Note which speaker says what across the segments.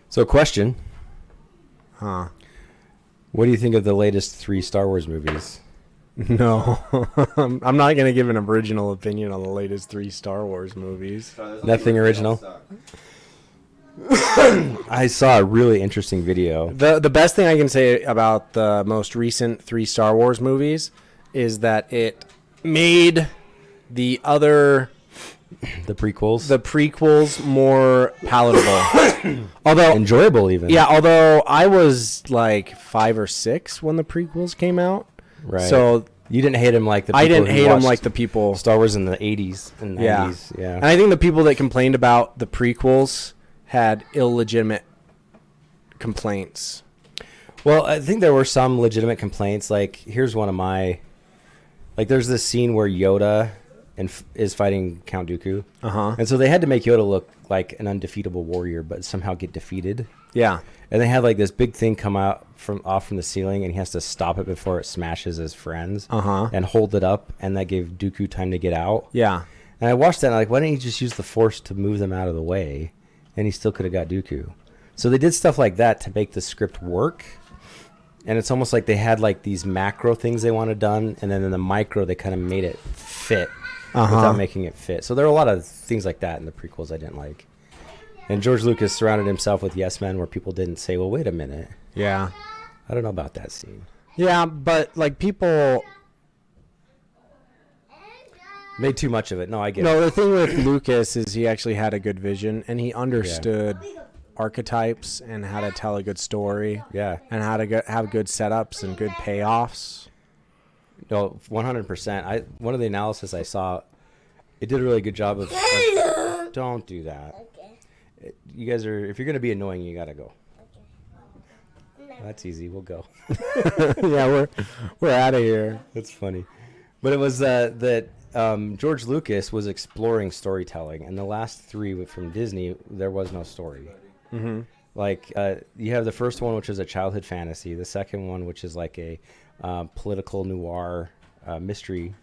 Speaker 1: So, question.
Speaker 2: Huh.
Speaker 1: What do you think of the latest 3 Star Wars movies?
Speaker 2: No. I'm not going to give an original opinion on the latest 3 Star Wars movies.
Speaker 1: Nothing original? I saw a really interesting video.
Speaker 2: The best thing I can say about the most recent 3 Star Wars movies is that it made the prequels more palatable. Although
Speaker 1: Enjoyable, even.
Speaker 2: Yeah, although I was like 5 or 6 when the prequels came out.
Speaker 1: Right.
Speaker 2: So
Speaker 1: you didn't hate him like the people
Speaker 2: I didn't
Speaker 1: who
Speaker 2: him
Speaker 1: watched
Speaker 2: like the people.
Speaker 1: Star Wars in the 80s and 90s. Yeah.
Speaker 2: And I think the people that complained about the prequels had illegitimate complaints.
Speaker 1: Well, I think there were some legitimate complaints. Like, here's one of my... Like, there's this scene where Yoda is fighting Count Dooku.
Speaker 2: Uh-huh.
Speaker 1: And so they had to make Yoda look like an undefeatable warrior, but somehow get defeated.
Speaker 2: Yeah.
Speaker 1: And they had, like, this big thing come out off from the ceiling, and he has to stop it before it smashes his friends.
Speaker 2: Uh-huh.
Speaker 1: And hold it up, and that gave Dooku time to get out.
Speaker 2: Yeah.
Speaker 1: And I watched that, and I'm like, why didn't he just use the Force to move them out of the way? And he still could have got Dooku. So they did stuff like that to make the script work. And it's almost like they had like these macro things they wanted done, and then in the micro they kind of made it fit without making it fit. So there are a lot of things like that in the prequels I didn't like. And George Lucas surrounded himself with yes men where people didn't say, well, wait a minute.
Speaker 2: Yeah.
Speaker 1: I don't know about that scene.
Speaker 2: Yeah, but like people...
Speaker 1: Made too much of it. No, I get it.
Speaker 2: No, the thing with Lucas is he actually had a good vision, and he understood archetypes and how to tell a good story.
Speaker 1: Yeah.
Speaker 2: And how to have good setups and good payoffs.
Speaker 1: No, 100%. One of the analysis I saw, it did a really good job of don't do that. Okay. You guys are, if you're going to be annoying, you got to go. Okay. No. That's easy. We'll go.
Speaker 2: Yeah, we're out of here.
Speaker 1: That's funny. But it was that George Lucas was exploring storytelling, and the last 3 from Disney, there was no story.
Speaker 2: Mm-hmm.
Speaker 1: Like, you have the first one, which is a childhood fantasy. The second one, which is like a political noir mystery.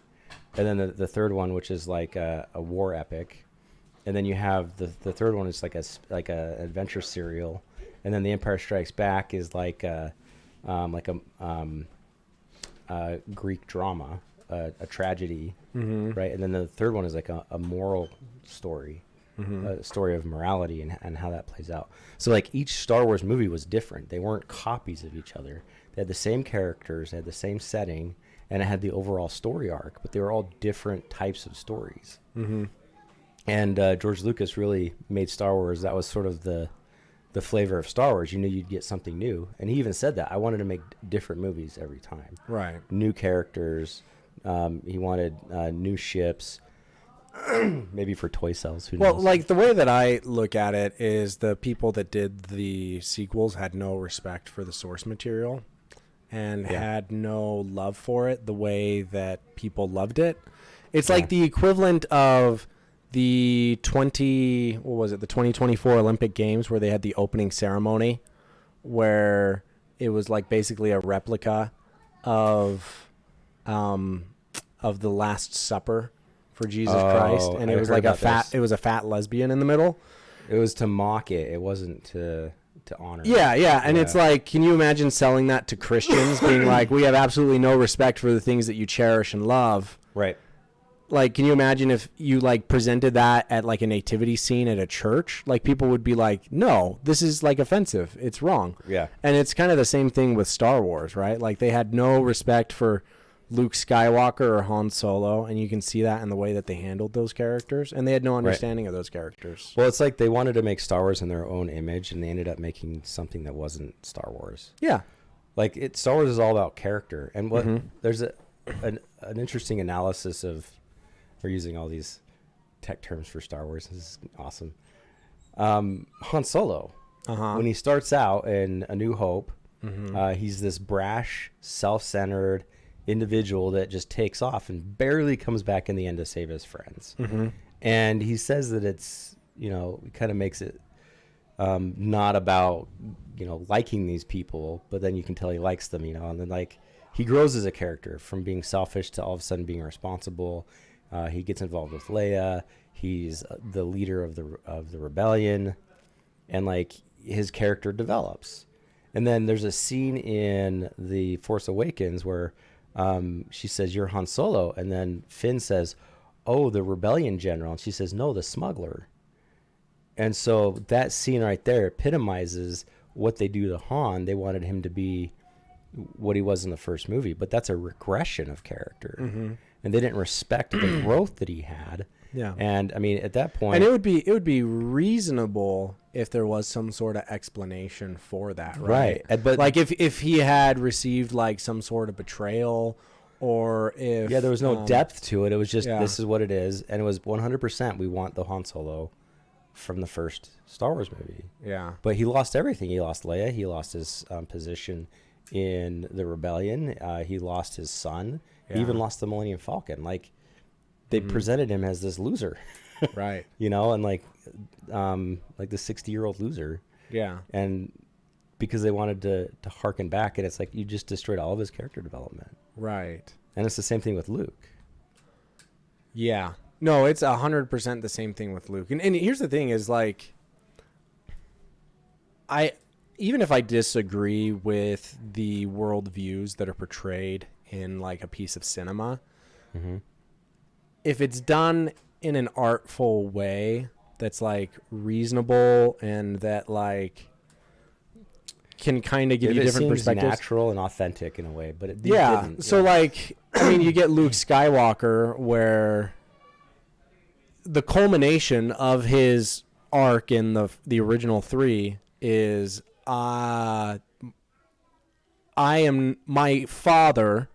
Speaker 1: And then the third one, which is like a war epic. And then you have the third one is like a adventure serial. And then The Empire Strikes Back is like a Greek drama, a tragedy, right? And then the third one is like a moral story. A story of morality and how that plays out. So like each Star Wars movie was different. They weren't copies of each other. They had the same characters, they had the same setting, and it had the overall story arc, but they were all different types of stories. Mm-hmm. And George Lucas really made Star Wars, that was sort of the flavor of Star Wars. You knew you'd get something new. And he even said that. I wanted to make different movies every time.
Speaker 2: Right.
Speaker 1: New characters. He wanted new ships. Maybe for toy sales. Who knows?
Speaker 2: Well, like the way that I look at it is the people that did the sequels had no respect for the source material and had no love for it the way that people loved it. It's like the equivalent of the 2024 Olympic Games where they had the opening ceremony where it was like basically a replica of the Last Supper for Jesus Christ, and it was like a fat lesbian in the middle.
Speaker 1: It was to mock it. It wasn't to honor.
Speaker 2: Yeah, and it's like, can you imagine selling that to Christians, being like, we have absolutely no respect for the things that you cherish and love.
Speaker 1: Right.
Speaker 2: Like, can you imagine if you like presented that at like a nativity scene at a church? Like, people would be like, no, this is like offensive. It's wrong.
Speaker 1: Yeah.
Speaker 2: And it's kind of the same thing with Star Wars, right? Like, they had no respect for Luke Skywalker or Han Solo, and you can see that in the way that they handled those characters, and they had no understanding of those characters.
Speaker 1: Well, it's like they wanted to make Star Wars in their own image, and they ended up making something that wasn't Star Wars. Yeah. Like, Star Wars is all about character, and what there's an interesting analysis of, we're using all these tech terms for Star Wars. This is awesome. Han Solo, when he starts out in A New Hope, he's this brash, self-centered individual that just takes off and barely comes back in the end to save his friends. And he says that it's, it kind of makes it not about, liking these people, but then you can tell he likes them, and then like he grows as a character from being selfish to all of a sudden being responsible. He gets involved with Leia. He's the leader of the rebellion, and like his character develops. And then there's a scene in The Force Awakens where she says, "You're Han Solo." And then Finn says, "Oh, the rebellion general." And she says, "No, the smuggler." And so that scene right there epitomizes what they do to Han. They wanted him to be what he was in the first movie, but that's a regression of character. And they didn't respect the growth that he had.
Speaker 2: Yeah.
Speaker 1: And I mean, at that point,
Speaker 2: and it would be reasonable if there was some sort of explanation for that, right?
Speaker 1: But
Speaker 2: like if he had received like some sort of betrayal, or if
Speaker 1: there was no depth to it. It was just this is what it is, and it was 100%. We want the Han Solo from the first Star Wars movie.
Speaker 2: Yeah.
Speaker 1: But he lost everything. He lost Leia. He lost his position in the rebellion. He lost his son. He even lost the Millennium Falcon. Like, they presented him as this loser.
Speaker 2: Right.
Speaker 1: You know, and like the 60-year-old loser.
Speaker 2: Yeah.
Speaker 1: And because they wanted to harken back, and it's like you just destroyed all of his character development.
Speaker 2: Right.
Speaker 1: And it's the same thing with Luke.
Speaker 2: Yeah. No, it's 100% the same thing with Luke. And here's the thing is, like, even if I disagree with the worldviews that are portrayed in like a piece of cinema, if it's done in an artful way that's like reasonable and that like can kind of give you different perspectives,
Speaker 1: natural and authentic in a way, but it didn't.
Speaker 2: So like, I mean, you get Luke Skywalker, where the culmination of his arc in the original 3 is I am my father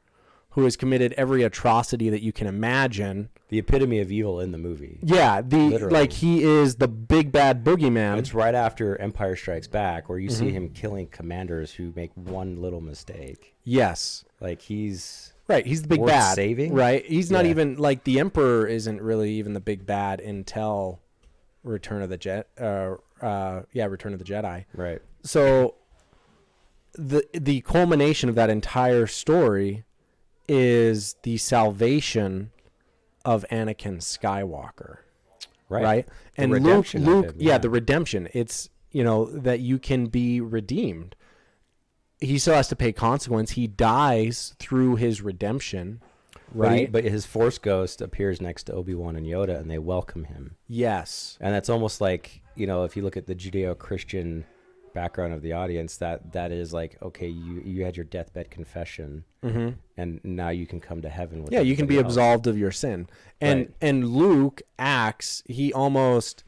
Speaker 2: who has committed every atrocity that you can imagine.
Speaker 1: The epitome of evil in the movie.
Speaker 2: Yeah,
Speaker 1: Literally.
Speaker 2: like he is the big bad boogeyman.
Speaker 1: It's right after Empire Strikes Back where you see him killing commanders who make one little mistake.
Speaker 2: Yes.
Speaker 1: Like he's
Speaker 2: the big
Speaker 1: worth
Speaker 2: bad.
Speaker 1: saving.
Speaker 2: Right. He's not even like the Emperor isn't really even the big bad until Return of the Jedi.
Speaker 1: Right.
Speaker 2: So the culmination of that entire story is the salvation of Anakin Skywalker. Right? And Luke, the redemption. It's, that you can be redeemed. He still has to pay consequence. He dies through his redemption. Right.
Speaker 1: But his Force ghost appears next to Obi-Wan and Yoda, and they welcome him.
Speaker 2: Yes.
Speaker 1: And that's almost like, if you look at the Judeo-Christian background of the audience, that is like, okay, you had your deathbed confession, and now you can come to heaven with
Speaker 2: you can be absolved of your sin. And Luke he almost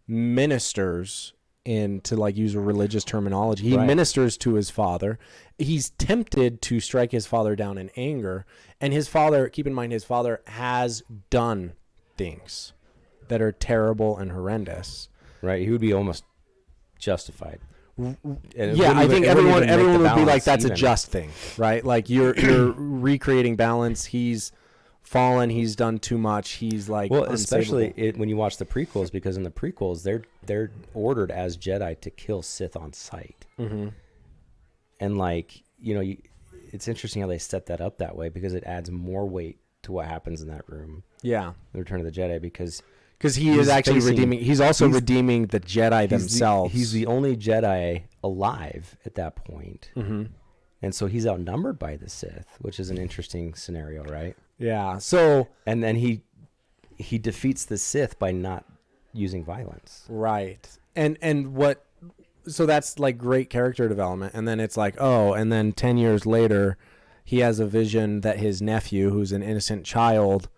Speaker 2: ministers, to like use a religious terminology. He ministers to his father. He's tempted to strike his father down in anger, and his father, keep in mind, his father has done things that are terrible and horrendous.
Speaker 1: Right. He would be almost justified.
Speaker 2: I think everyone would be like, that's a just thing, right? Like you're recreating balance. He's fallen. He's done too much. He's like,
Speaker 1: especially when you watch the prequels, because in the prequels they're ordered as Jedi to kill Sith on sight. And like, it's interesting how they set that up that way, because it adds more weight to what happens in that room. Yeah, the Return of the Jedi, because
Speaker 2: he is actually redeeming. He's also redeeming the Jedi themselves.
Speaker 1: He's the only Jedi alive at that point. And so he's outnumbered by the Sith, which is an interesting scenario, right?
Speaker 2: Yeah. So
Speaker 1: and then he defeats the Sith by not using violence.
Speaker 2: Right. And what? So that's like great character development. And then it's like, and then 10 years later, he has a vision that his nephew, who's an innocent child,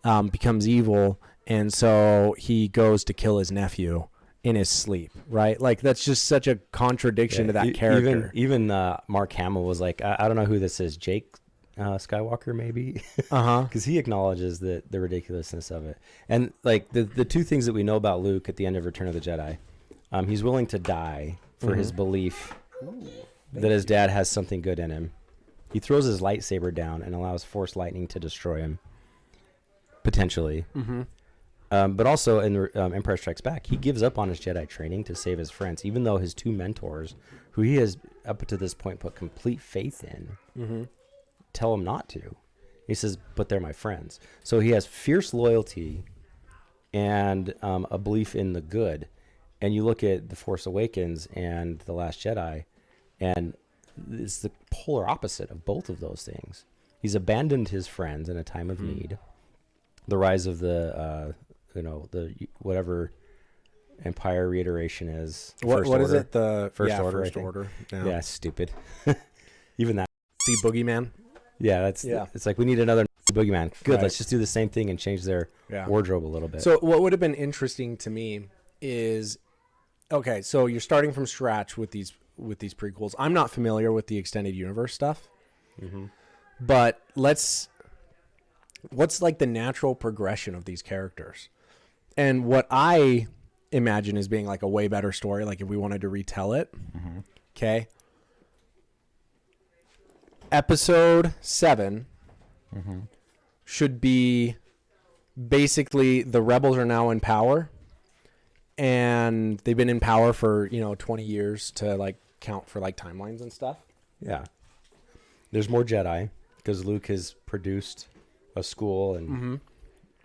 Speaker 2: becomes evil. And so he goes to kill his nephew in his sleep, right? Like, that's just such a contradiction to that character.
Speaker 1: Even Mark Hamill was like, I don't know who this is, Jake Skywalker, maybe? Because he acknowledges the ridiculousness of it. And, like, the two things that we know about Luke at the end of Return of the Jedi, he's willing to die for his belief that his dad has something good in him. He throws his lightsaber down and allows Force lightning to destroy him, potentially. But also in Empire Strikes Back, he gives up on his Jedi training to save his friends, even though his two mentors, who he has up to this point put complete faith in, tell him not to. He says, but they're my friends. So he has fierce loyalty and a belief in the good. And you look at The Force Awakens and The Last Jedi, and it's the polar opposite of both of those things. He's abandoned his friends in a time of need. The rise of the, the whatever Empire reiteration is.
Speaker 2: What is it? The
Speaker 1: First Order.
Speaker 2: First Order.
Speaker 1: Yeah, stupid. Even that.
Speaker 2: See Boogeyman.
Speaker 1: Yeah, it's like we need another boogeyman. Good,
Speaker 2: Right.
Speaker 1: let's just do the same thing and change their wardrobe a little bit.
Speaker 2: So what would have been interesting to me is, okay, so you're starting from scratch with these prequels. I'm not familiar with the extended universe stuff, but what's like the natural progression of these characters? And what I imagine as being like a way better story, like if we wanted to retell it, okay. Episode 7 should be basically the rebels are now in power, and they've been in power for 20 years to like count for like timelines and stuff.
Speaker 1: Yeah, there's more Jedi because Luke has produced a school and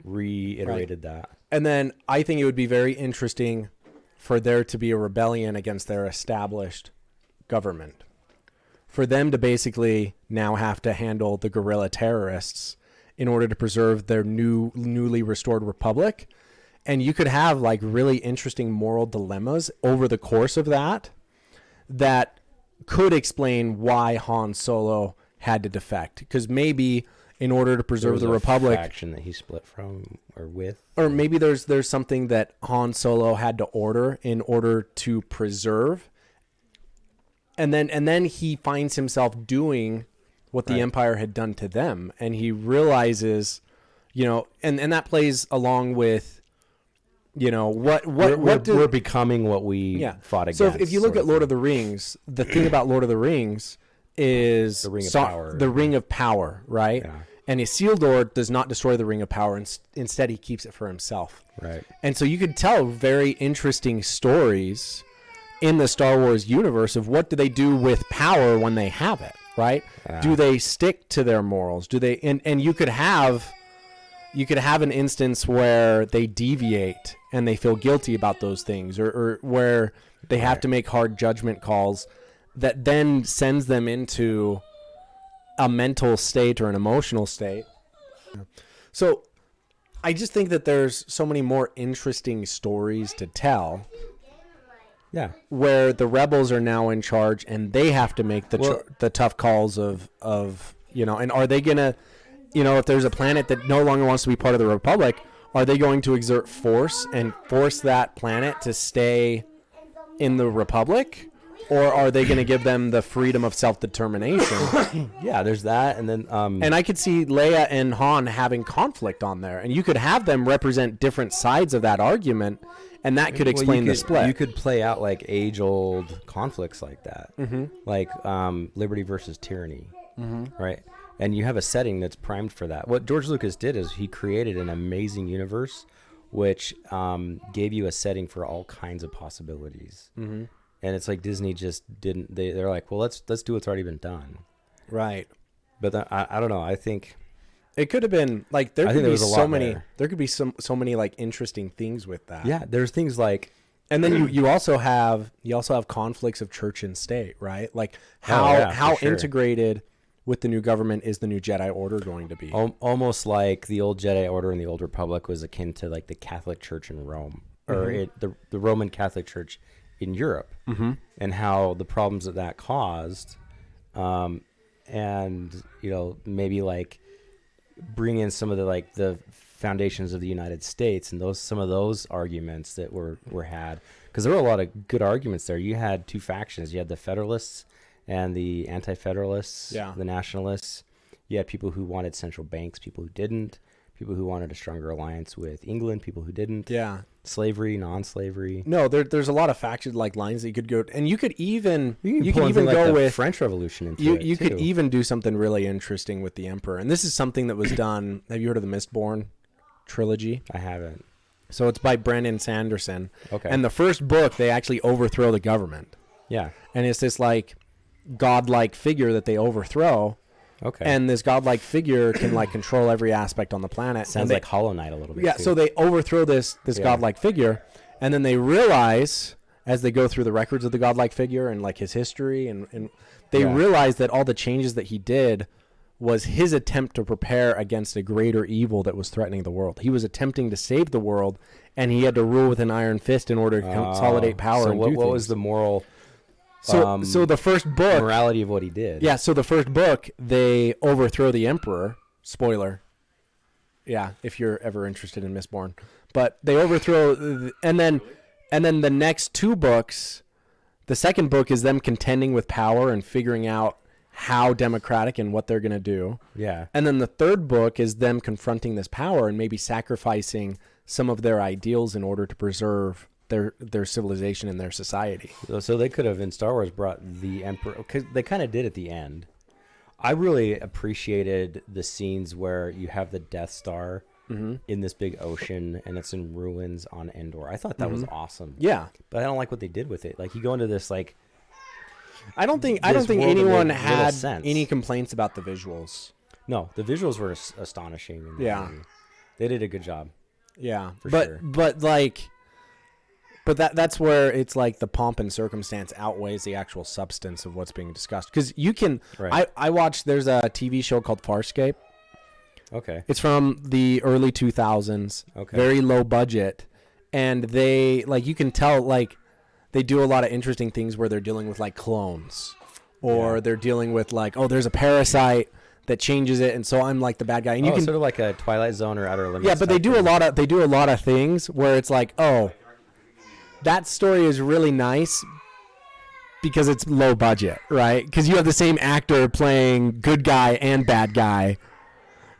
Speaker 1: reiterated that.
Speaker 2: And then I think it would be very interesting for there to be a rebellion against their established government. For them to basically now have to handle the guerrilla terrorists in order to preserve their newly restored republic. And you could have like really interesting moral dilemmas over the course of that could explain why Han Solo had to defect. Because maybe in order to preserve the republic,
Speaker 1: faction that he split from or with,
Speaker 2: or maybe there's something that Han Solo had to order in order to preserve. And then he finds himself doing what the Empire had done to them, and he realizes, and that plays along with, we're
Speaker 1: becoming what we fought against.
Speaker 2: So if you look at Lord of the Rings, the thing about Lord of the Rings is
Speaker 1: the Ring of Power.
Speaker 2: The Ring of Power, right?
Speaker 1: Yeah.
Speaker 2: And Isildur does not destroy the Ring of Power, and instead he keeps it for himself.
Speaker 1: Right.
Speaker 2: And so you could tell very interesting stories in the Star Wars universe of what do they do with power when they have it, right? Do they stick to their morals? Do they and you could have an instance where they deviate and they feel guilty about those things, or where they have to make hard judgment calls that then sends them into a mental state or an emotional state. So I just think that there's so many more interesting stories to tell.
Speaker 1: Yeah,
Speaker 2: where the rebels are now in charge and they have to make the tough calls of and are they gonna, if there's a planet that no longer wants to be part of the Republic, are they going to exert force and force that planet to stay in the Republic, or are they going to give them the freedom of self-determination?
Speaker 1: Yeah, there's that, and then
Speaker 2: and I could see Leia and Han having conflict on there, and you could have them represent different sides of that argument. And that could explain the split.
Speaker 1: You could play out like age-old conflicts like that, like liberty versus tyranny, right? And you have a setting that's primed for that. What George Lucas did is he created an amazing universe, which gave you a setting for all kinds of possibilities. And it's like Disney just didn't. They're like, well, let's do what's already been done,
Speaker 2: right?
Speaker 1: But I don't know. I think.
Speaker 2: It could have been like there could be so many. There could be so many like interesting things with that.
Speaker 1: Yeah, there's things like,
Speaker 2: and then you also have conflicts of church and state, right? Like how integrated with the new government is the new Jedi Order going to be?
Speaker 1: Almost like the old Jedi Order and the old Republic was akin to like the Catholic Church in Rome, or the Roman Catholic Church in Europe, and how the problems that caused, and maybe like. Bring in some of the foundations of the United States and some of those arguments that were had, because there were a lot of good arguments there. You had two factions. You had the Federalists and the Anti-Federalists, the Nationalists. You had people who wanted central banks, people who didn't, people who wanted a stronger alliance with England, people who didn't.
Speaker 2: Yeah.
Speaker 1: Slavery, non-slavery.
Speaker 2: No, there's a lot of faction like lines that you could go, and you could even
Speaker 1: go
Speaker 2: like
Speaker 1: with French Revolution into it.
Speaker 2: You could even do something really interesting with the Emperor, and this is something that was done. Have you heard of the Mistborn trilogy?
Speaker 1: I haven't.
Speaker 2: So it's by Brandon Sanderson.
Speaker 1: Okay.
Speaker 2: And the first book, they actually overthrow the government.
Speaker 1: Yeah.
Speaker 2: And it's this like godlike figure that they overthrow.
Speaker 1: Okay.
Speaker 2: And this godlike figure can like control every aspect on the planet.
Speaker 1: Sounds like Hollow Knight a little bit.
Speaker 2: Yeah.
Speaker 1: Too.
Speaker 2: So they overthrow this godlike figure, And then they realize, as they go through the records of the godlike figure and like his history, and they realize that all the changes that he did was his attempt to prepare against a greater evil that was threatening the world. He was attempting to save the world, and he had to rule with an iron fist in order to consolidate power.
Speaker 1: So
Speaker 2: and
Speaker 1: what
Speaker 2: do
Speaker 1: was the moral?
Speaker 2: So the first book,
Speaker 1: morality of what he did.
Speaker 2: Yeah. So the first book, they overthrow the emperor. Spoiler. Yeah, if you're ever interested in Mistborn, but they overthrow, and then the next 2 books, the second book is them contending with power and figuring out how democratic and what they're going to do.
Speaker 1: Yeah.
Speaker 2: And then the third book is them confronting this power and maybe sacrificing some of their ideals in order to preserve their civilization and their society.
Speaker 1: So they could have in Star Wars brought the Emperor, because they kind of did at the end. I really appreciated the scenes where you have the Death Star in this big ocean and it's in ruins on Endor. I thought that was awesome.
Speaker 2: Yeah,
Speaker 1: but I don't like what they did with it. Like you go into this like.
Speaker 2: I don't think anyone had any complaints about the visuals.
Speaker 1: No, the visuals were astonishing.
Speaker 2: Yeah,
Speaker 1: they did a good job.
Speaker 2: Yeah,
Speaker 1: for sure.
Speaker 2: But that's where it's like the pomp and circumstance outweighs the actual substance of what's being discussed. Because you can, I watched. There's a TV show called Farscape.
Speaker 1: Okay.
Speaker 2: It's from the early 2000s.
Speaker 1: Okay.
Speaker 2: Very low budget, and they like you can tell like they do a lot of interesting things where they're dealing with like clones, or they're dealing with like there's a parasite that changes it, and so I'm like the bad guy. And you can
Speaker 1: sort of like a Twilight Zone or Outer Limits.
Speaker 2: Yeah, but they do a lot of things where it's like that story is really nice because it's low budget, right? Because you have the same actor playing good guy and bad guy,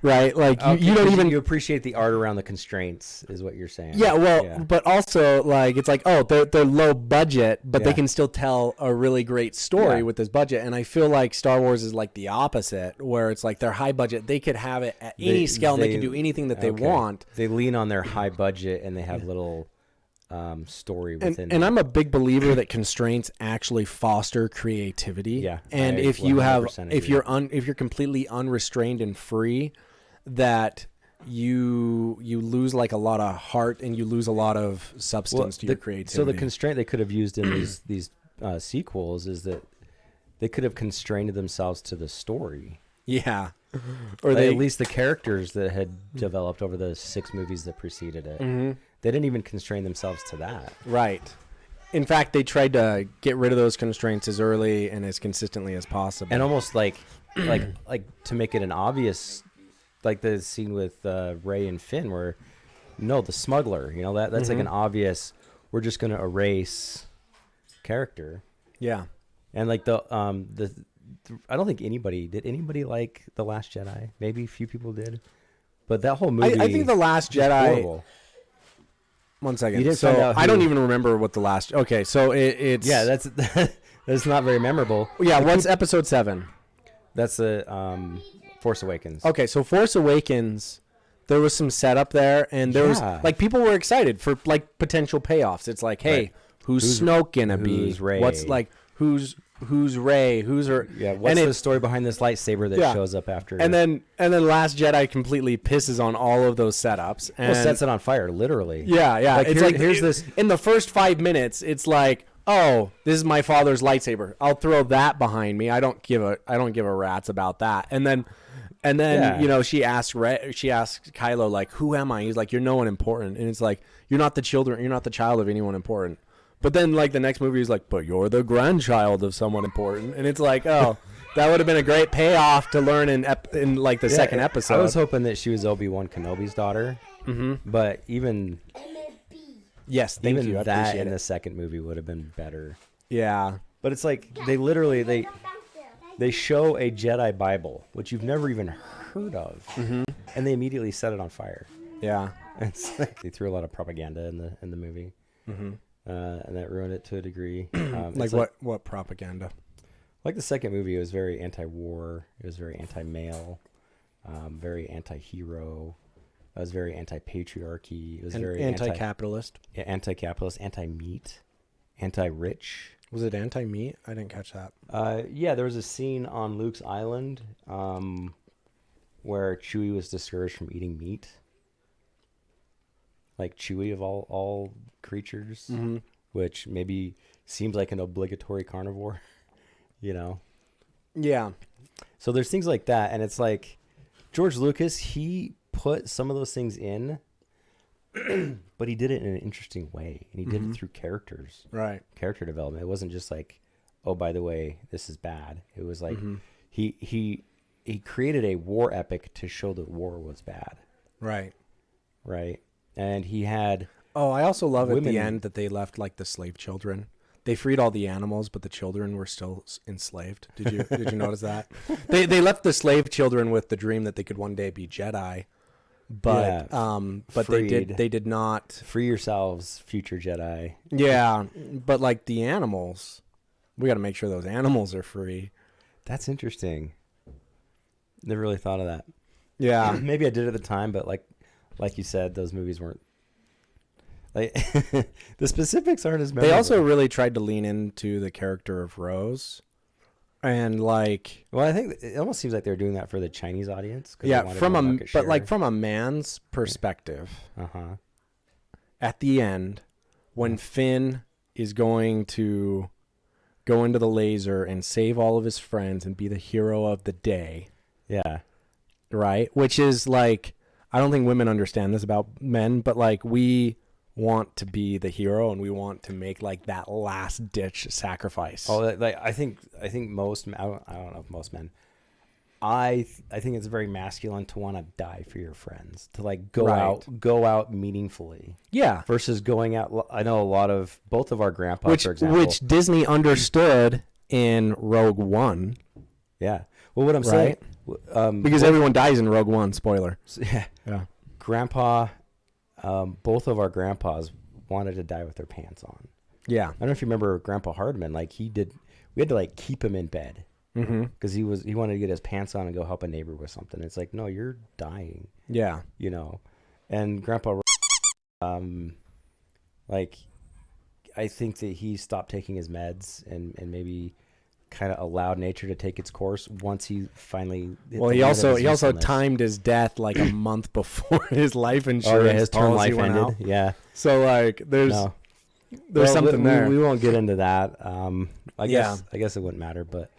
Speaker 2: right? Like you don't even
Speaker 1: appreciate the art around the constraints, is what you're saying.
Speaker 2: Yeah, well, but also like it's like they're low budget, but they can still tell a really great story with this budget. And I feel like Star Wars is like the opposite, where it's like they're high budget. They could have it at any scale, and they can do anything that they want.
Speaker 1: They lean on their high budget, and they have little. Story within
Speaker 2: and I'm a big believer that constraints actually foster creativity.
Speaker 1: Yeah,
Speaker 2: and if you're completely unrestrained and free, that you lose like a lot of heart and you lose a lot of substance to your creativity.
Speaker 1: So the constraint they could have used in these sequels is that they could have constrained themselves to the story.
Speaker 2: Yeah.
Speaker 1: Or at least the characters that had developed over the 6 movies that preceded it. Mm-hmm. They didn't even constrain themselves to that.
Speaker 2: Right. In fact, they tried to get rid of those constraints as early and as consistently as possible.
Speaker 1: And almost like to make it an obvious, like the scene with Rey and Finn where, the smuggler, that's like an obvious, we're just going to erase character.
Speaker 2: Yeah.
Speaker 1: And like I don't think did anybody like The Last Jedi? Maybe a few people did. But that whole movie,
Speaker 2: I think The Last Jedi.
Speaker 1: Horrible.
Speaker 2: One second. So I don't even remember what the last. Okay, so it's
Speaker 1: that's not very memorable.
Speaker 2: Yeah, what's episode 7?
Speaker 1: That's the Force Awakens.
Speaker 2: Okay, so Force Awakens, there was some setup there, and there was like people were excited for like potential payoffs. It's like, hey, who's Snoke gonna be?
Speaker 1: Who's Rey?
Speaker 2: What's like who's Rey? Who's her?
Speaker 1: Yeah, what's the story behind this lightsaber that shows up after?
Speaker 2: And then Last Jedi completely pisses on all of those setups and
Speaker 1: sets it on fire, literally.
Speaker 2: Yeah.
Speaker 1: Like, here's this.
Speaker 2: In the first 5 minutes, it's like, this is my father's lightsaber. I'll throw that behind me. I don't give a rat's about that. And then she asks Kylo like, who am I? He's like, you're no one important. And it's like, you're not the child of anyone important. But then, like, the next movie is like, but you're the grandchild of someone important. And it's like, that would have been a great payoff to learn in like, the second episode.
Speaker 1: I was hoping that she was Obi-Wan Kenobi's daughter. Mm-hmm. But even...
Speaker 2: Yes, thank you.
Speaker 1: That in the second movie would have been better.
Speaker 2: Yeah.
Speaker 1: But it's like, they literally, they show a Jedi Bible, which you've never even heard of. Mm-hmm. And they immediately set it on fire.
Speaker 2: Yeah.
Speaker 1: It's like they threw a lot of propaganda in the movie. Mm-hmm. And that ruined it to a degree.
Speaker 2: Like what propaganda?
Speaker 1: Like the second movie, it was very anti-war. It was very anti-male, very anti-hero. It was very anti-patriarchy. It was very
Speaker 2: anti-capitalist.
Speaker 1: Anti-capitalist, anti-meat, anti-rich.
Speaker 2: Was it anti-meat? I didn't catch that.
Speaker 1: Yeah, there was a scene on Luke's island where Chewie was discouraged from eating meat. like Chewie of all creatures, which maybe seems like an obligatory carnivore, you know?
Speaker 2: Yeah.
Speaker 1: So there's things like that. And it's like George Lucas, he put some of those things in, but he did it in an interesting way. And he did it through characters.
Speaker 2: Right.
Speaker 1: Character development. It wasn't just like, oh, by the way, this is bad. It was like he created a war epic to show that war was bad.
Speaker 2: Right.
Speaker 1: Right. And he had...
Speaker 2: Oh, I also love at the end that they left like the slave children. They freed all the animals, but the children were still enslaved. Did you notice that? They left the slave children with the dream that they could one day be Jedi, but they did not
Speaker 1: free yourselves, future Jedi.
Speaker 2: Yeah, but like the animals, we got to make sure those animals are free.
Speaker 1: That's interesting. Never really thought of that.
Speaker 2: Yeah,
Speaker 1: maybe I did at the time, but like you said, those movies weren't. Like the specifics aren't as memorable.
Speaker 2: They also really tried to lean into the character of Rose, and like,
Speaker 1: well, I think it almost seems like they're doing that for the Chinese audience.
Speaker 2: Yeah, from a man's perspective. At the end, when Finn is going to go into the laser and save all of his friends and be the hero of the day.
Speaker 1: Yeah.
Speaker 2: Right, which is like, I don't think women understand this about men, but like we want to be the hero and we want to make like that last ditch sacrifice.
Speaker 1: Oh, like I think most, I don't know if most men, I think it's very masculine to want to die for your friends, to like go out meaningfully.
Speaker 2: Yeah.
Speaker 1: Versus going out. I know a lot of both of our grandpas, for example,
Speaker 2: which Disney understood in Rogue One.
Speaker 1: Yeah. Well, what I'm saying,
Speaker 2: because everyone dies in Rogue One. Spoiler.
Speaker 1: Yeah. Grandpa. Both of our grandpas wanted to die with their pants on.
Speaker 2: Yeah.
Speaker 1: I don't know if you remember Grandpa Hardman. Like we had to like keep him in bed because he wanted to get his pants on and go help a neighbor with something. It's like, no, you're dying.
Speaker 2: Yeah.
Speaker 1: You know, and Grandpa, like, I think that he stopped taking his meds and maybe kind of allowed nature to take its course once he finally.
Speaker 2: Well, he also timed his death like a month before his life insurance.
Speaker 1: Oh, yeah, his term life ended.
Speaker 2: Out.
Speaker 1: Yeah.
Speaker 2: So like, there's something there.
Speaker 1: We won't get into that. I guess it wouldn't matter, but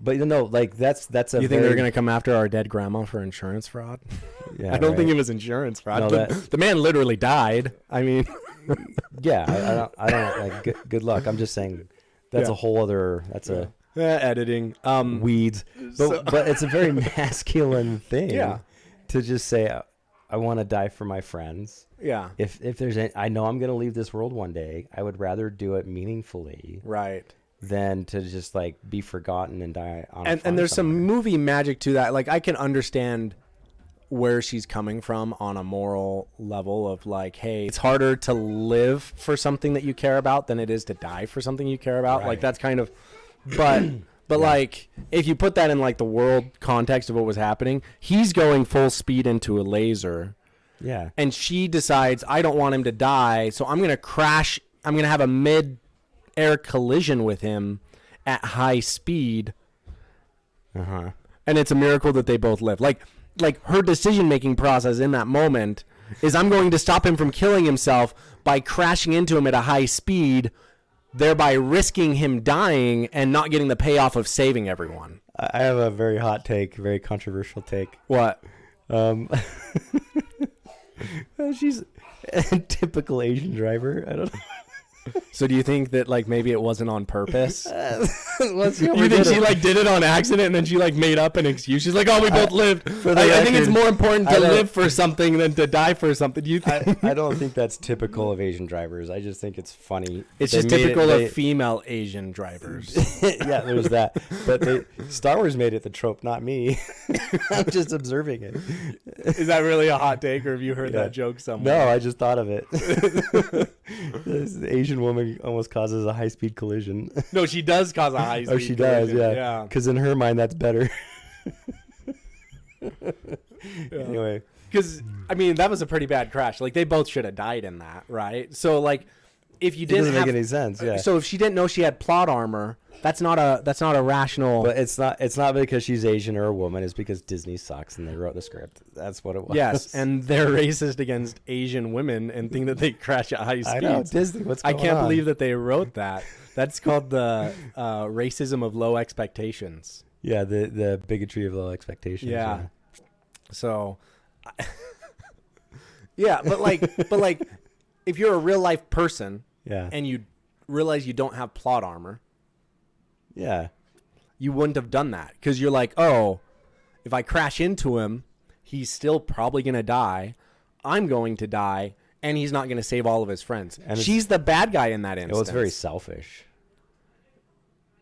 Speaker 1: you know, like that's a.
Speaker 2: You think they're gonna come after our dead grandma for insurance fraud?
Speaker 1: Yeah,
Speaker 2: I don't think it was insurance fraud. No, the man literally died. I mean,
Speaker 1: yeah, I don't like. Good luck. I'm just saying. That's a whole other. That's a
Speaker 2: editing
Speaker 1: weeds, but it's a very masculine thing.
Speaker 2: Yeah,
Speaker 1: to just say, I want to die for my friends.
Speaker 2: Yeah.
Speaker 1: If there's I know I'm gonna leave this world one day. I would rather do it meaningfully.
Speaker 2: Right.
Speaker 1: Than to just like be forgotten and die on.
Speaker 2: And there's some movie magic to that. Like I can understand where she's coming from on a moral level of like, hey, it's harder to live for something that you care about than it is to die for something you care about. Right. Like that's kind of, but like if you put that in like the world context of what was happening, he's going full speed into a laser.
Speaker 1: Yeah.
Speaker 2: And she decides, I don't want him to die, so I'm going to crash. I'm going to have a mid-air collision with him at high speed. And it's a miracle that they both live. Like her decision-making process in that moment is I'm going to stop him from killing himself by crashing into him at a high speed, thereby risking him dying and not getting the payoff of saving everyone.
Speaker 1: I have a very hot take, very controversial take.
Speaker 2: What?
Speaker 1: She's a typical Asian driver. I don't know.
Speaker 2: So do you think that like maybe it wasn't on purpose?
Speaker 1: You
Speaker 2: think she like did it on accident and then she like made up an excuse? She's like, oh, we both lived. I think it's more important to live for something than to die for something. Do you think?
Speaker 1: I don't think that's typical of Asian drivers. I just think it's funny.
Speaker 2: It's just typical of female Asian drivers.
Speaker 1: Yeah, there's that. But Star Wars made it the trope, not me. I'm just observing it.
Speaker 2: Is that really a hot take, or have you heard that joke somewhere?
Speaker 1: No, I just thought of it. This Asian woman almost causes a high-speed collision.
Speaker 2: No, she does cause a high-speed collision.
Speaker 1: Oh, she does, yeah. Because in her mind, that's better. Anyway.
Speaker 2: Because, I mean, that was a pretty bad crash. Like, they both should have died in that, right? So, like, if you didn't
Speaker 1: make any sense, yeah.
Speaker 2: So if she didn't know she had plot armor, That's not a rational.
Speaker 1: But it's not because she's Asian or a woman. It's because Disney sucks and they wrote the script. That's what it was.
Speaker 2: Yes, and they're racist against Asian women and think that they crash at high speeds.
Speaker 1: I know, Disney. What's going on?
Speaker 2: I can't believe that they wrote that. That's called the racism of low expectations.
Speaker 1: Yeah, the bigotry of low expectations.
Speaker 2: Yeah. So, yeah, but like, if you're a real life person, and you realize you don't have plot armor, you wouldn't have done that because you're like, oh, if I crash into him, he's still probably gonna die. I'm going to die, and he's not gonna save all of his friends. And she's the bad guy in that instance.
Speaker 1: It was very selfish,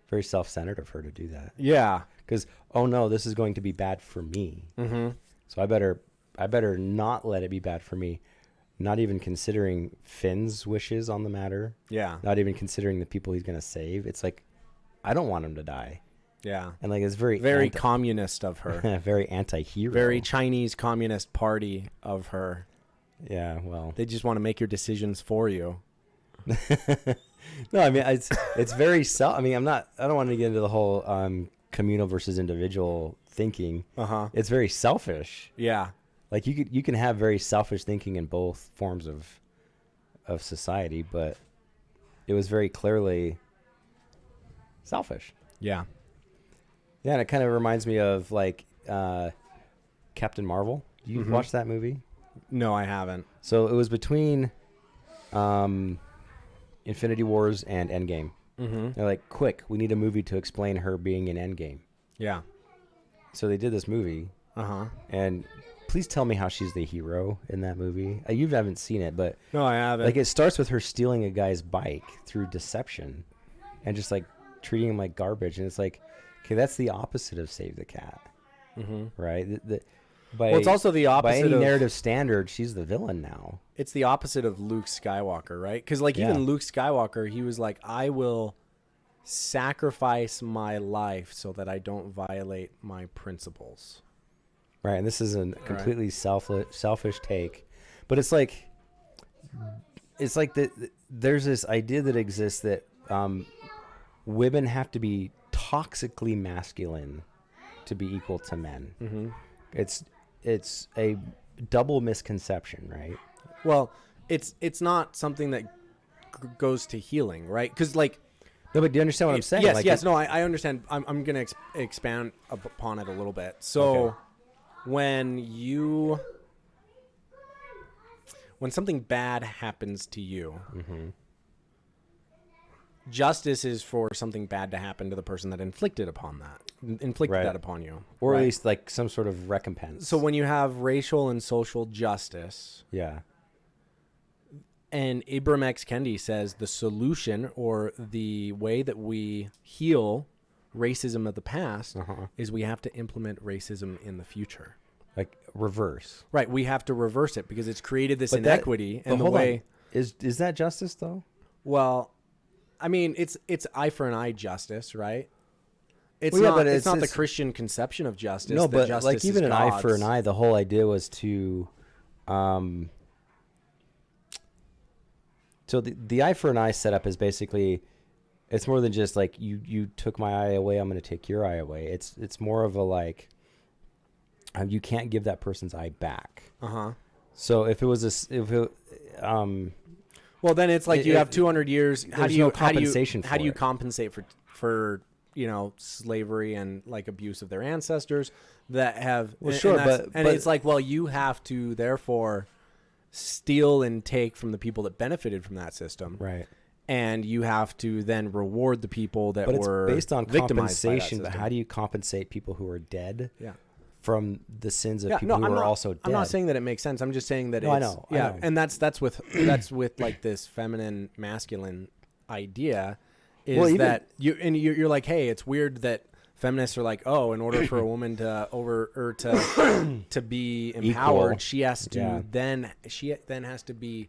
Speaker 1: very self-centered of her to do that.
Speaker 2: Yeah,
Speaker 1: because oh no, this is going to be bad for me. Mm-hmm. So I better not let it be bad for me. Not even considering Finn's wishes on the matter. Yeah. Not even considering the people he's gonna save. It's like, I don't want him to die. Yeah. And like it's very
Speaker 2: communist of her.
Speaker 1: Very anti-hero.
Speaker 2: Very Chinese Communist Party of her.
Speaker 1: Yeah, well.
Speaker 2: They just want to make your decisions for you.
Speaker 1: No, I mean it's very I mean, I don't want to get into the whole communal versus individual thinking. It's very selfish. Yeah. Like you can have very selfish thinking in both forms of society, but it was very clearly selfish. Yeah. Yeah, and it kind of reminds me of like Captain Marvel. Do you watch that movie?
Speaker 2: No, I haven't.
Speaker 1: So it was between Infinity Wars and Endgame. They're like, quick, we need a movie to explain her being in Endgame. Yeah. So they did this movie. And please tell me how she's the hero in that movie. You haven't seen it, but
Speaker 2: no, I haven't.
Speaker 1: Like it starts with her stealing a guy's bike through deception, and just like treating him like garbage. And it's like, okay, that's the opposite of Save the Cat, right? Well,
Speaker 2: it's also the opposite.
Speaker 1: By any narrative standard, she's the villain now.
Speaker 2: It's the opposite of Luke Skywalker, right? Because like even Luke Skywalker, he was like, I will sacrifice my life so that I don't violate my principles.
Speaker 1: Right, and this is a completely selfish take, but it's like there's this idea that exists that women have to be toxically masculine to be equal to men. It's a double misconception, right?
Speaker 2: Well, it's not something that goes to healing, right? Because like.
Speaker 1: No, but do you understand what I'm saying?
Speaker 2: Yes, yes. No, I understand. I'm going to expand upon it a little bit. So. Okay. When something bad happens to you, justice is for something bad to happen to the person that inflicted that upon you,
Speaker 1: or at least like some sort of recompense.
Speaker 2: So when you have racial and social justice, and Ibram X. Kendi says the solution or the way that we heal racism of the past is we have to implement racism in the future.
Speaker 1: Like reverse.
Speaker 2: Right. We have to reverse it because it's created this inequity.
Speaker 1: And the way is that justice though?
Speaker 2: Well, I mean, it's eye for an eye justice, right? It's not the Christian conception of justice.
Speaker 1: No, but justice like even an eye for an eye, the whole idea was to so the eye for an eye setup is basically, it's more than just like you took my eye away, I'm going to take your eye away. It's more of a like, you can't give that person's eye back. So if it was
Speaker 2: well, then it's like you have 200 years. How do you compensate for slavery and like abuse of their ancestors that have?
Speaker 1: Well, sure, but
Speaker 2: it's like, well, you have to therefore steal and take from the people that benefited from that system, right? And you have to then reward the people that were
Speaker 1: based on compensation.
Speaker 2: But
Speaker 1: how do you compensate people who are dead? Yeah. From the sins of people who are also dead.
Speaker 2: I'm not saying that it makes sense. I'm just saying that
Speaker 1: I know.
Speaker 2: And that's with like this feminine masculine idea is that you're like, hey, it's weird that feminists are like, oh, in order for a woman to be empowered, she has to then has to be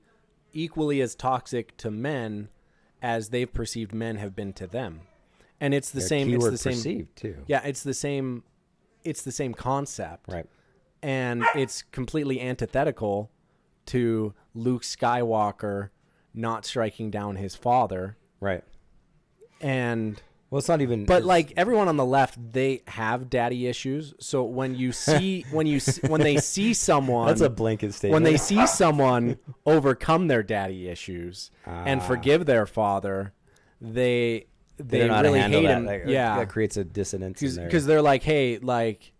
Speaker 2: equally as toxic to men as they've perceived men have been to them. And it's the same. It's the same.
Speaker 1: Perceived too.
Speaker 2: Yeah, it's the same. It's the same concept,
Speaker 1: right?
Speaker 2: And it's completely antithetical to Luke Skywalker not striking down his father,
Speaker 1: right?
Speaker 2: And
Speaker 1: Well, it's not even.
Speaker 2: But like everyone on the left, they have daddy issues. So when you see when they see someone,
Speaker 1: that's a blanket statement.
Speaker 2: When they see someone overcome their daddy issues and forgive their father, they really hate him.
Speaker 1: That creates a dissonance
Speaker 2: because they're like, hey, like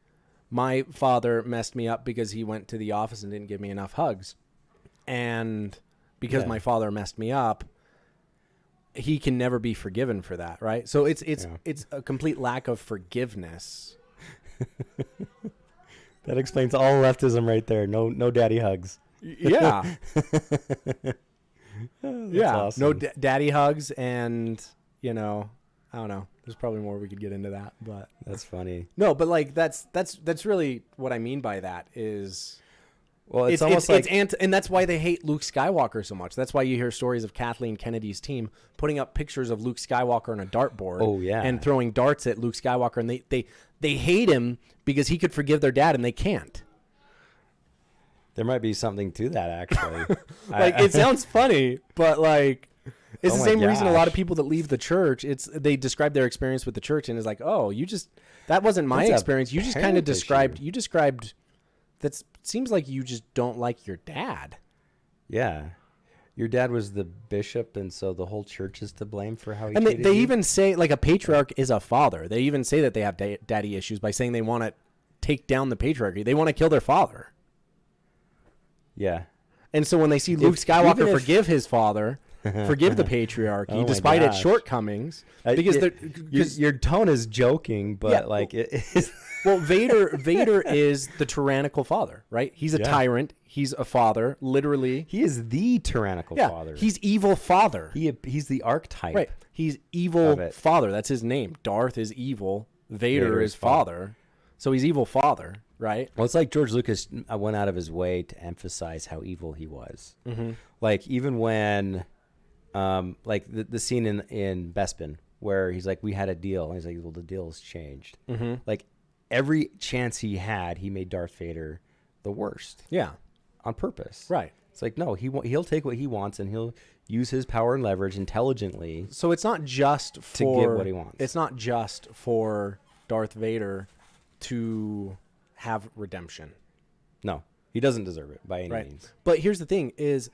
Speaker 2: my father messed me up because he went to the office and didn't give me enough hugs, and because my father messed me up, he can never be forgiven for that, right? So it's a complete lack of forgiveness.
Speaker 1: That explains all leftism right there. No daddy hugs.
Speaker 2: Yeah.
Speaker 1: Awesome.
Speaker 2: No daddy hugs, and I don't know. There's probably more we could get into that, but
Speaker 1: that's funny.
Speaker 2: No, but like that's really what I mean by that is.
Speaker 1: Well, it's almost like...
Speaker 2: and that's why they hate Luke Skywalker so much. That's why you hear stories of Kathleen Kennedy's team putting up pictures of Luke Skywalker on a dartboard and throwing darts at Luke Skywalker, and they hate him because he could forgive their dad, and they can't.
Speaker 1: There might be something to that, actually.
Speaker 2: It sounds funny, but like... It's the same reason a lot of people that leave the church, they describe their experience with the church, and it's like, oh, that wasn't my experience. You just kind of described... That seems like you just don't like your dad.
Speaker 1: Yeah. Your dad was the bishop, and so the whole church is to blame for how he
Speaker 2: treated you. And they even say, like, a patriarch is a father. They even say that they have daddy issues by saying they want to take down the patriarchy. They want to kill their father.
Speaker 1: Yeah.
Speaker 2: And so when they see Luke Skywalker forgive his father, forgive the patriarchy, despite its shortcomings, because
Speaker 1: your tone is joking, but it is...
Speaker 2: Well, Vader is the tyrannical father, right? He's a tyrant. He's a father, literally.
Speaker 1: He is the tyrannical father.
Speaker 2: He's evil father.
Speaker 1: He's the archetype.
Speaker 2: Right. He's evil father. That's his name. Darth is evil. Vader is father. So he's evil father, right?
Speaker 1: Well, it's like George Lucas went out of his way to emphasize how evil he was. Mm-hmm. Like even when, like the scene in Bespin where he's like, we had a deal. And he's like, well, the deal's changed. Mm-hmm. Like, every chance he had, he made Darth Vader the worst.
Speaker 2: Yeah.
Speaker 1: On purpose.
Speaker 2: Right.
Speaker 1: It's like, no, he'll take what he wants and he'll use his power and leverage intelligently.
Speaker 2: So it's not just
Speaker 1: to get what he wants.
Speaker 2: It's not just for Darth Vader to have redemption.
Speaker 1: No, he doesn't deserve it by any means.
Speaker 2: But here's the thing is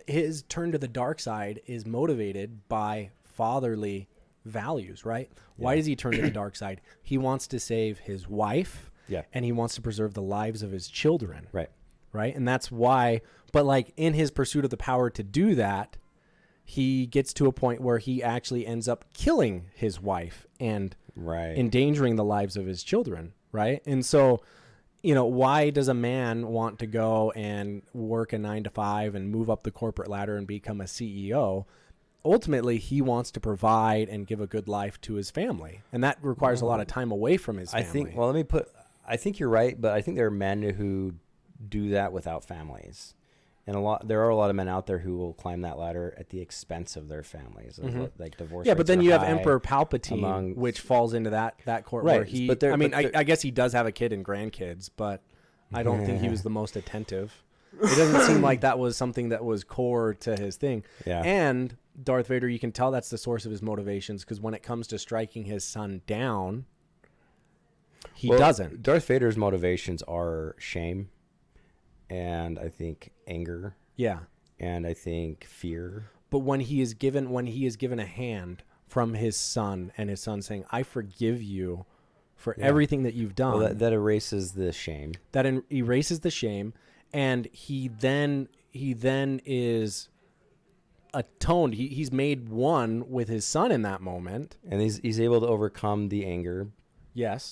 Speaker 2: his turn to the dark side is motivated by fatherly values, right? Why does he turn to the dark side? He wants to save his wife, and he wants to preserve the lives of his children, right? And that's why. But like in his pursuit of the power to do that, he gets to a point where he actually ends up killing his wife and endangering the lives of his children, right? And so, why does a man want to go and work a 9-to-5 and move up the corporate ladder and become a CEO? Ultimately, he wants to provide and give a good life to his family, and that requires a lot of time away from his family.
Speaker 1: I think you're right, but I think there are men who do that without families, and there are a lot of men out there who will climb that ladder at the expense of their families, like divorce.
Speaker 2: Yeah, but then you have Emperor Palpatine, which falls into that court where he. But I guess he does have a kid and grandkids, but I don't think he was the most attentive. It doesn't seem like that was something that was core to his thing.
Speaker 1: Yeah.
Speaker 2: And Darth Vader, you can tell that's the source of his motivations, because when it comes to striking his son down, he doesn't.
Speaker 1: Darth Vader's motivations are shame, and I think anger.
Speaker 2: Yeah.
Speaker 1: And I think fear.
Speaker 2: But when he is given a hand from his son, and his son saying, "I forgive you for everything that you've done,"
Speaker 1: well, that erases the shame.
Speaker 2: That erases the shame, and he then is atoned. He's made one with his son in that moment,
Speaker 1: and he's able to overcome the anger,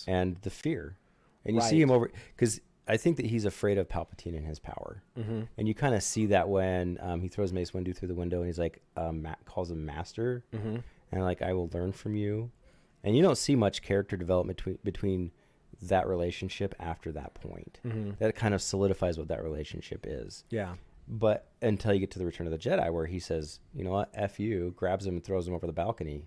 Speaker 1: and the fear, and you see him because I think that he's afraid of Palpatine and his power, and you kind of see that when he throws Mace Windu through the window, and he's like calls him master, and like, I will learn from you, and you don't see much character development between that relationship after that point. That kind of solidifies what that relationship is.
Speaker 2: Yeah.
Speaker 1: But until you get to the Return of the Jedi, where he says, you know what, F you, grabs him and throws him over the balcony.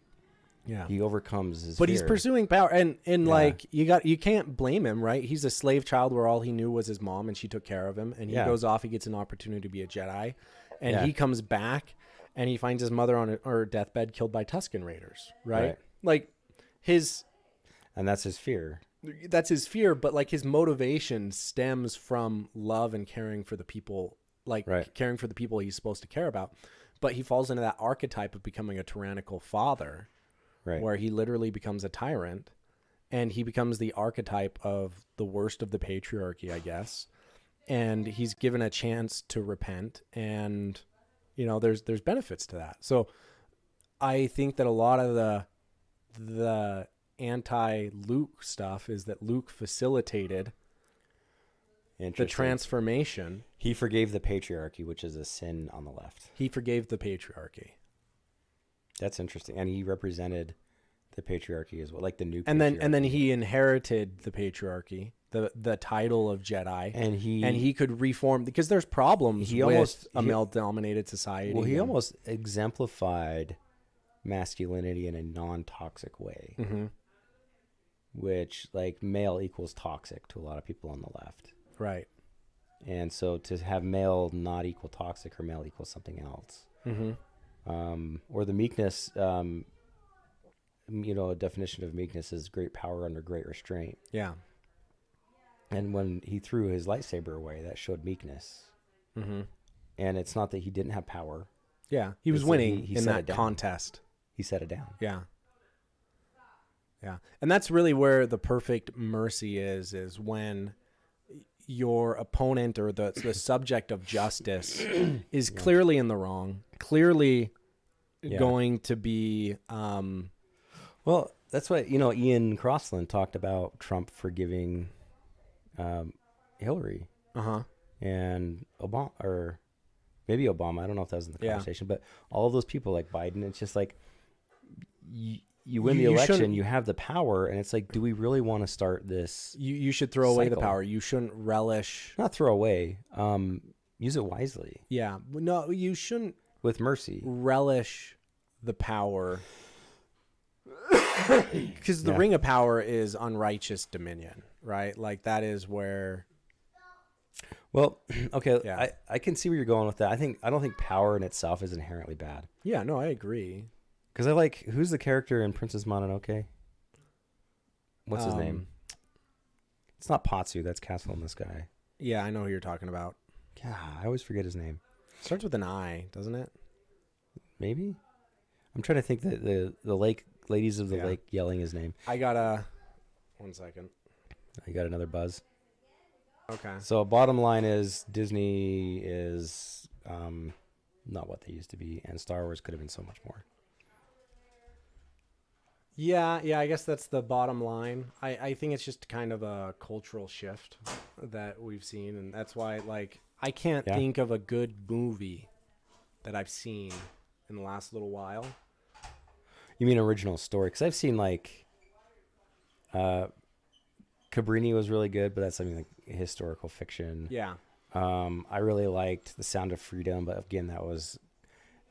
Speaker 2: Yeah.
Speaker 1: He overcomes his
Speaker 2: fear.
Speaker 1: But
Speaker 2: he's pursuing power, and like you can't blame him, right? He's a slave child where all he knew was his mom and she took care of him, and he goes off, he gets an opportunity to be a Jedi, and he comes back and he finds his mother on her deathbed killed by Tusken Raiders, right? Like,
Speaker 1: And that's his fear.
Speaker 2: That's his fear, but like his motivation stems from love and caring for the people, like caring for the people he's supposed to care about. But he falls into that archetype of becoming a tyrannical father, where he literally becomes a tyrant, and he becomes the archetype of the worst of the patriarchy, I guess. And he's given a chance to repent, and there's benefits to that. So I think that a lot of the anti-Luke stuff is that Luke facilitated the transformation.
Speaker 1: He forgave the patriarchy, which is a sin on the left.
Speaker 2: He forgave the patriarchy.
Speaker 1: That's interesting. And he represented the patriarchy as well, like the new
Speaker 2: patriarchy. And then he inherited the patriarchy, the title of Jedi. And he could reform, because there's problems with a male-dominated society.
Speaker 1: Well, he almost exemplified masculinity in a non-toxic way. Mm-hmm. Which, like, male equals toxic to a lot of people on the left.
Speaker 2: Right.
Speaker 1: And so to have male not equal toxic or male equals something else. Mm-hmm. Or the meekness, a definition of meekness is great power under great restraint.
Speaker 2: Yeah.
Speaker 1: And when he threw his lightsaber away, that showed meekness. Mm-hmm. And it's not that he didn't have power.
Speaker 2: Yeah. He was winning in that contest.
Speaker 1: He set it down.
Speaker 2: Yeah. Yeah. And that's really where the perfect mercy is when your opponent or the subject of justice is clearly in the wrong, clearly going to be...
Speaker 1: well, that's what, Ian Crossland talked about Trump forgiving Hillary. Uh-huh. And Obama, or maybe Obama. I don't know if that was in the conversation, but all of those people like Biden, it's just like... You win the election, you have the power, and it's like, do we really want to start this?
Speaker 2: You should throw away the power. You shouldn't relish.
Speaker 1: Not throw away. Use it wisely.
Speaker 2: Yeah. No, you shouldn't.
Speaker 1: With mercy.
Speaker 2: Relish the power. Because the ring of power is unrighteous dominion, right? Like, that is where...
Speaker 1: Well, okay, yeah. I can see where you're going with that. I don't think power in itself is inherently bad.
Speaker 2: Yeah, no, I agree.
Speaker 1: Because I like, who's the character in Princess Mononoke? What's his name? It's not Patsu. That's Castle in the Sky.
Speaker 2: Yeah, I know who you're talking about.
Speaker 1: Yeah, I always forget his name.
Speaker 2: Starts with an I, doesn't it?
Speaker 1: Maybe. I'm trying to think the lake ladies of the lake yelling his name.
Speaker 2: I got 1 second.
Speaker 1: You got another buzz.
Speaker 2: Okay.
Speaker 1: So bottom line is Disney is not what they used to be, and Star Wars could have been so much more.
Speaker 2: Yeah, I guess that's the bottom line. I think it's just kind of a cultural shift that we've seen, and that's why, like, I can't think of a good movie that I've seen in the last little while.
Speaker 1: You mean original story? Because I've seen, like, Cabrini was really good, but that's something like historical fiction.
Speaker 2: Yeah.
Speaker 1: I really liked The Sound of Freedom, but again, that was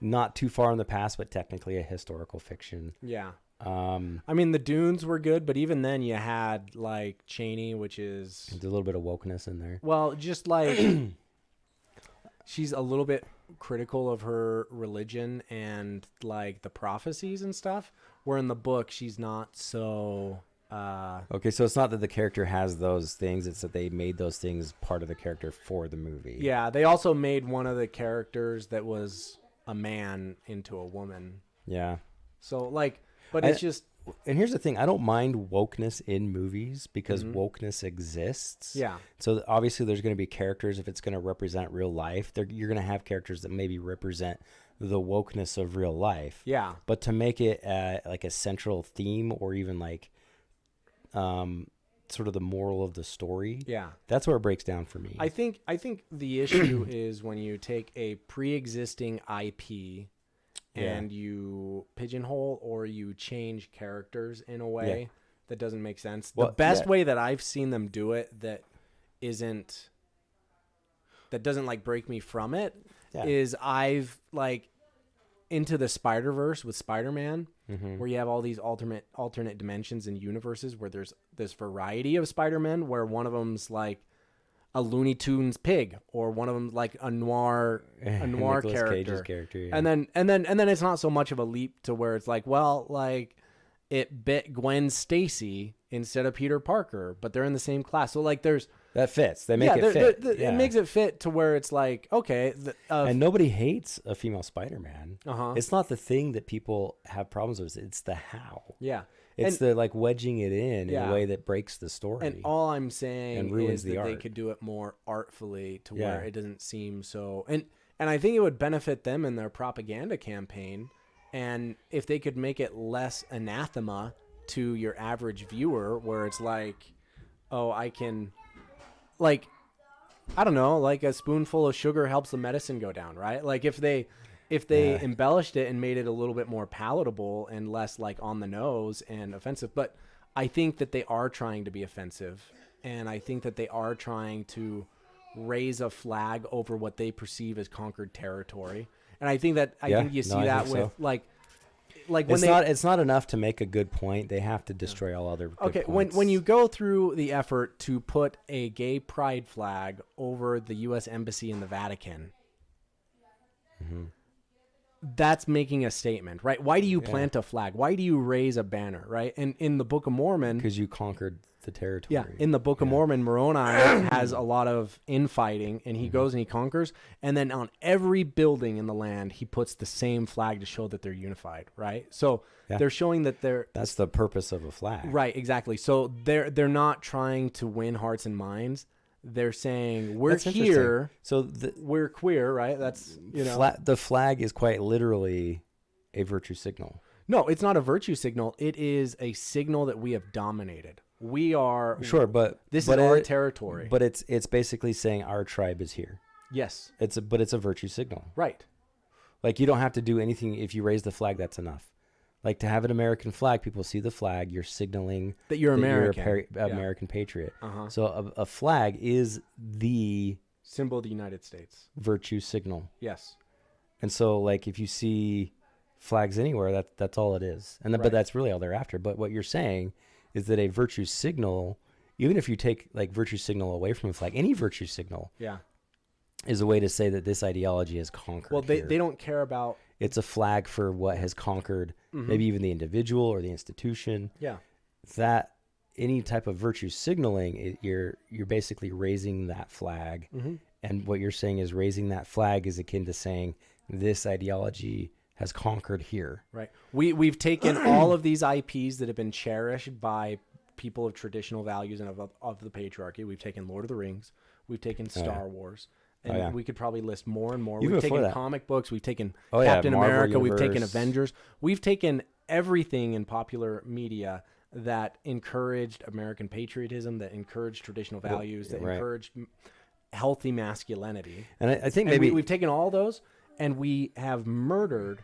Speaker 1: not too far in the past, but technically a historical fiction.
Speaker 2: Yeah. I mean, the Dunes were good, but even then you had like Cheney, which is
Speaker 1: there's a little bit of wokeness in there.
Speaker 2: Well, just like she's a little bit critical of her religion and like the prophecies and stuff, where in the book she's not so
Speaker 1: okay, so it's not that the character has those things, it's that they made those things part of the character for the movie.
Speaker 2: Yeah, they also made one of the characters that was a man into a woman.
Speaker 1: Yeah.
Speaker 2: So like, but it's just...
Speaker 1: And here's the thing. I don't mind wokeness in movies because wokeness exists.
Speaker 2: Yeah.
Speaker 1: So obviously there's going to be characters, if it's going to represent real life, you're going to have characters that maybe represent the wokeness of real life.
Speaker 2: Yeah.
Speaker 1: But to make it like a central theme or even like sort of the moral of the story.
Speaker 2: Yeah.
Speaker 1: That's where it breaks down for me.
Speaker 2: I think the issue is when you take a pre-existing IP and you pigeonhole or you change characters in a way that doesn't make sense. The best way that I've seen them do it that doesn't like break me from it is I've like Into the Spider-Verse with Spider-Man, where you have all these alternate dimensions and universes where there's this variety of Spider-Men where one of them's like a Looney Tunes pig, or one of them like a noir character.
Speaker 1: Yeah.
Speaker 2: And then it's not so much of a leap to where it's like, well, like it bit Gwen Stacy instead of Peter Parker, but they're in the same class. So like
Speaker 1: that fits. They make it fit.
Speaker 2: It makes it fit to where it's like, okay.
Speaker 1: And nobody hates a female Spider-Man.
Speaker 2: Uh-huh.
Speaker 1: It's not the thing that people have problems with. It's the how.
Speaker 2: Yeah.
Speaker 1: It's the like wedging it in a way that breaks the story.
Speaker 2: And all I'm saying is that they
Speaker 1: art.
Speaker 2: could do it more artfully to where it doesn't seem so. And I think it would benefit them in their propaganda campaign. And if they could make it less anathema to your average viewer, where it's like, oh, I can, like, I don't know, like a spoonful of sugar helps the medicine go down, right? Like if they embellished it and made it a little bit more palatable and less like on the nose and offensive. But I think that they are trying to be offensive, and I think that they are trying to raise a flag over what they perceive as conquered territory. And I think you see that with like when
Speaker 1: it's not enough to make a good point. They have to destroy all other good points.
Speaker 2: When you go through the effort to put a gay pride flag over the U.S. Embassy in the Vatican, that's making a statement, right? Why do you plant a flag? Why do you raise a banner, right? And in the Book of Mormon,
Speaker 1: because you conquered the territory.
Speaker 2: Yeah, in the Book of Mormon, Moroni has a lot of infighting, and he goes and he conquers, and then on every building in the land, he puts the same flag to show that they're unified, right? So they're showing that
Speaker 1: that's the purpose of a flag.
Speaker 2: Right, exactly. So they're not trying to win hearts and minds. They're saying we're here, so we're queer, right? That's
Speaker 1: the flag is quite literally a virtue signal.
Speaker 2: No, it's not a virtue signal. It is a signal that we have dominated. We are
Speaker 1: but
Speaker 2: this is our territory.
Speaker 1: But it's basically saying our tribe is here.
Speaker 2: Yes,
Speaker 1: it's a virtue signal,
Speaker 2: right?
Speaker 1: Like you don't have to do anything. If you raise the flag, that's enough. Like to have an American flag, people see the flag. You're signaling
Speaker 2: that you're American,
Speaker 1: American patriot. So a flag is the
Speaker 2: symbol of the United States,
Speaker 1: virtue signal.
Speaker 2: Yes,
Speaker 1: and so like if you see flags anywhere, that's all it is, but that's really all they're after. But what you're saying is that a virtue signal, even if you take like virtue signal away from a flag, any virtue signal, is a way to say that this ideology has conquered.
Speaker 2: Well, they don't care about.
Speaker 1: It's a flag for what has conquered, maybe even the individual or the institution.
Speaker 2: Yeah,
Speaker 1: that any type of virtue signaling, you're basically raising that flag, and what you're saying is raising that flag is akin to saying this ideology has conquered here.
Speaker 2: Right. We've taken all of these IPs that have been cherished by people of traditional values and of the patriarchy. We've taken Lord of the Rings. We've taken Star Wars. And we could probably list more and more. We've taken comic books. We've taken Captain America. Universe. We've taken Avengers. We've taken everything in popular media that encouraged American patriotism, that encouraged traditional values, that encouraged healthy masculinity.
Speaker 1: And I think maybe
Speaker 2: we've taken all those and we have murdered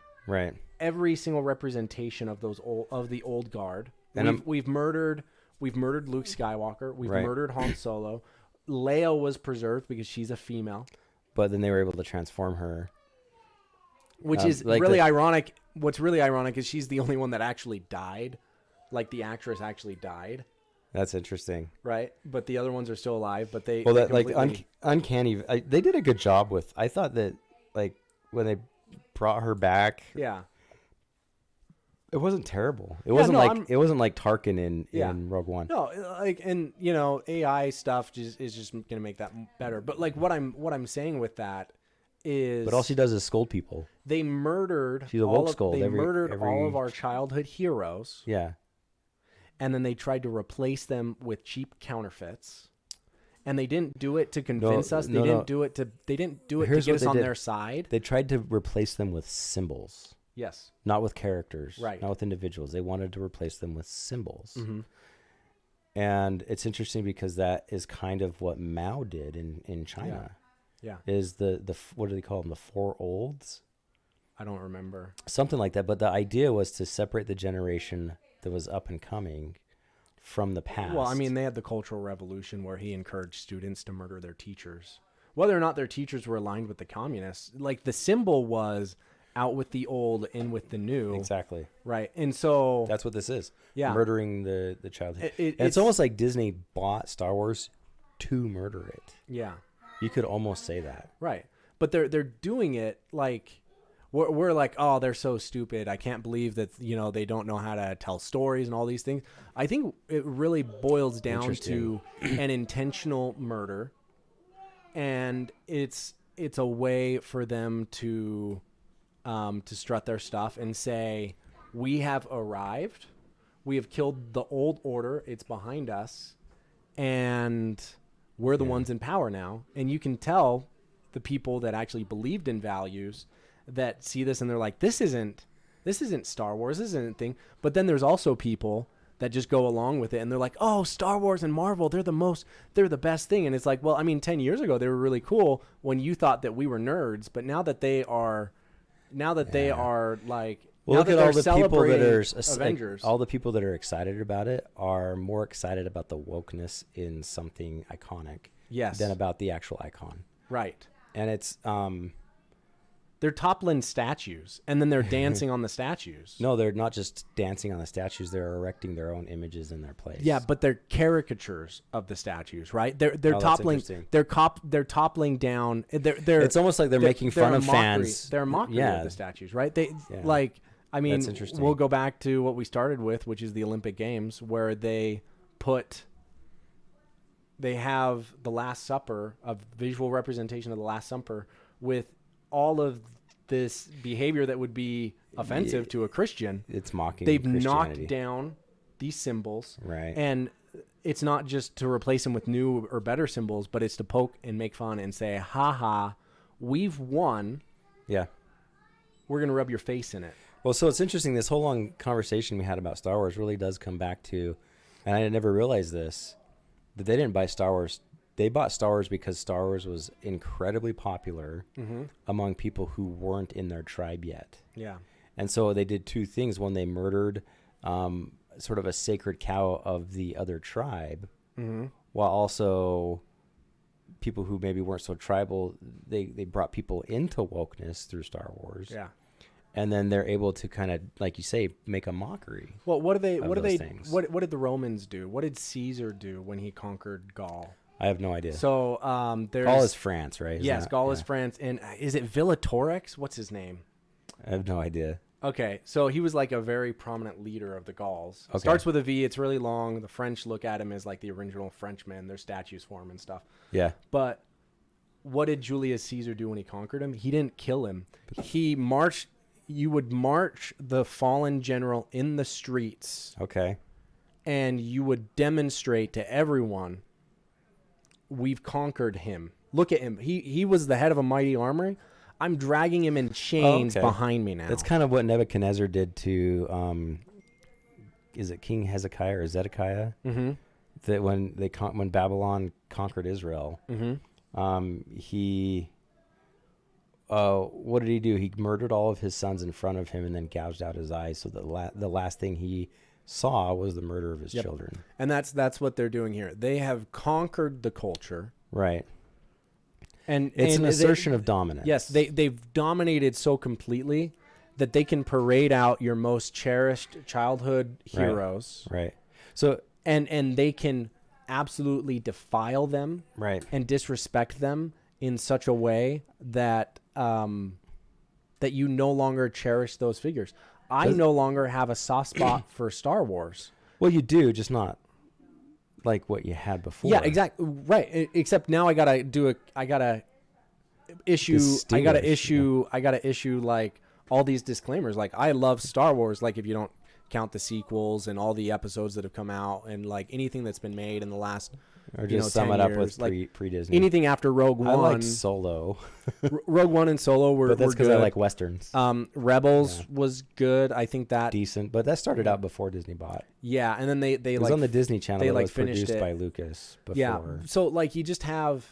Speaker 2: every single representation of the old guard. And we've murdered Luke Skywalker. We've murdered Han Solo. Leia was preserved because she's a female.
Speaker 1: But then they were able to transform her.
Speaker 2: Which is like really ironic. What's really ironic is she's the only one that actually died. Like the actress actually died.
Speaker 1: That's interesting.
Speaker 2: Right? But the other ones are still alive. But they...
Speaker 1: Well, that like uncanny... they did a good job with... I thought that like when they brought her back...
Speaker 2: Yeah.
Speaker 1: It wasn't terrible. It wasn't like Tarkin in Rogue One.
Speaker 2: No, like, and AI stuff is just going to make that better. But like what I'm saying with that is,
Speaker 1: but all she does is scold people.
Speaker 2: They murdered.
Speaker 1: She's a woke scold.
Speaker 2: They murdered all of our childhood heroes.
Speaker 1: Yeah,
Speaker 2: and then they tried to replace them with cheap counterfeits. And they didn't do it to convince us. They didn't do it to get us on their side.
Speaker 1: They tried to replace them with symbols.
Speaker 2: Yes.
Speaker 1: Not with characters.
Speaker 2: Right.
Speaker 1: Not with individuals. They wanted to replace them with symbols. And it's interesting because that is kind of what Mao did in China.
Speaker 2: Yeah.
Speaker 1: Is the what do they call them? The Four Olds?
Speaker 2: I don't remember.
Speaker 1: Something like that. But the idea was to separate the generation that was up and coming from the past.
Speaker 2: Well, I mean, they had the Cultural Revolution where he encouraged students to murder their teachers. Whether or not their teachers were aligned with the communists, like the symbol was... out with the old, in with the new.
Speaker 1: Exactly.
Speaker 2: Right. And so...
Speaker 1: that's what this is.
Speaker 2: Yeah.
Speaker 1: Murdering the child. It's almost like Disney bought Star Wars to murder it.
Speaker 2: Yeah.
Speaker 1: You could almost say that.
Speaker 2: Right. But they're doing it like... we're like, oh, they're so stupid. I can't believe that, they don't know how to tell stories and all these things. I think it really boils down to an intentional murder, and it's a way for them to strut their stuff and say, we have arrived, we have killed the old order, it's behind us, and we're the ones in power now. And you can tell the people that actually believed in values that see this and they're like, this isn't Star Wars, this isn't a thing. But then there's also people that just go along with it and they're like, oh, Star Wars and Marvel, they're the best thing. And it's like, well, I mean, 10 years ago they were really cool when you thought that we were nerds, but now that they are like, well,
Speaker 1: look at all the people that are
Speaker 2: Avengers.
Speaker 1: All the people that are excited about it are more excited about the wokeness in something iconic, than about the actual icon.
Speaker 2: Right.
Speaker 1: And it's
Speaker 2: they're toppling statues and then they're dancing on the statues.
Speaker 1: No, they're not just dancing on the statues. They're erecting their own images in their place.
Speaker 2: Yeah, but they're caricatures of the statues, right? They're toppling. They're toppling down. They're.
Speaker 1: It's almost like they're making fun of fans.
Speaker 2: They're a mockery of the statues, right? Like. I mean, we'll go back to what we started with, which is the Olympic Games, where they have the Last Supper, a visual representation of the Last Supper, with all of this behavior that would be offensive to a Christian.
Speaker 1: It's mocking
Speaker 2: They've
Speaker 1: Christianity.
Speaker 2: knocked down these symbols.
Speaker 1: Right.
Speaker 2: And it's not just to replace them with new or better symbols, but it's to poke and make fun and say, ha ha, we've won.
Speaker 1: Yeah.
Speaker 2: We're going to rub your face in it.
Speaker 1: Well, so it's interesting. This whole long conversation we had about Star Wars really does come back to, and I never realized this, that they didn't buy Star Wars. They bought Star Wars because Star Wars was incredibly popular among people who weren't in their tribe yet.
Speaker 2: Yeah.
Speaker 1: And so they did two things. One, they murdered sort of a sacred cow of the other tribe, while also people who maybe weren't so tribal, they brought people into wokeness through Star Wars.
Speaker 2: Yeah.
Speaker 1: And then they're able to kind of, like you say, make a mockery.
Speaker 2: Well, what did the Romans do? What did Caesar do when he conquered Gaul?
Speaker 1: I have no idea.
Speaker 2: So there's
Speaker 1: Gaul is France, right?
Speaker 2: Gaul is France, and is it Villatorex? What's his name?
Speaker 1: I have no idea.
Speaker 2: Okay, so he was like a very prominent leader of the Gauls.
Speaker 1: Okay.
Speaker 2: Starts with a V. It's really long. The French look at him as like the original Frenchman. There's statues for him and stuff.
Speaker 1: Yeah.
Speaker 2: But what did Julius Caesar do when he conquered him? He didn't kill him. He marched. You would march the fallen general in the streets.
Speaker 1: Okay.
Speaker 2: And you would demonstrate to everyone, we've conquered him. Look at him. He was the head of a mighty army. I'm dragging him in chains behind me now.
Speaker 1: That's kind of what Nebuchadnezzar did to, is it King Hezekiah or Zedekiah? Mm-hmm. That when Babylon conquered Israel, what did he do? He murdered all of his sons in front of him and then gouged out his eyes. So the last thing he saw was the murder of his children.
Speaker 2: And that's what they're doing here. They have conquered the culture.
Speaker 1: Right. And it's an assertion of dominance.
Speaker 2: Yes, they've dominated so completely that they can parade out your most cherished childhood heroes.
Speaker 1: Right. So
Speaker 2: and they can absolutely defile them.
Speaker 1: Right.
Speaker 2: And disrespect them in such a way that that you no longer cherish those figures. I no longer have a soft spot for Star Wars.
Speaker 1: Well, you do, just not like what you had before.
Speaker 2: Yeah, exactly. Right. Except now I gotta issue like all these disclaimers. Like, I love Star Wars. Like, if you don't count the sequels and all the episodes that have come out and like anything that's been made in the last,
Speaker 1: or just sum it up with pre-Disney.
Speaker 2: Anything after Rogue One.
Speaker 1: I like Solo.
Speaker 2: Rogue One and Solo were
Speaker 1: but that's because I like Westerns.
Speaker 2: Rebels was good. I think that
Speaker 1: decent, but that started out before Disney bought.
Speaker 2: Yeah, and then they
Speaker 1: it was on the Disney Channel.
Speaker 2: They
Speaker 1: that
Speaker 2: like
Speaker 1: was produced by Lucas. Before.
Speaker 2: Yeah, so like you just have,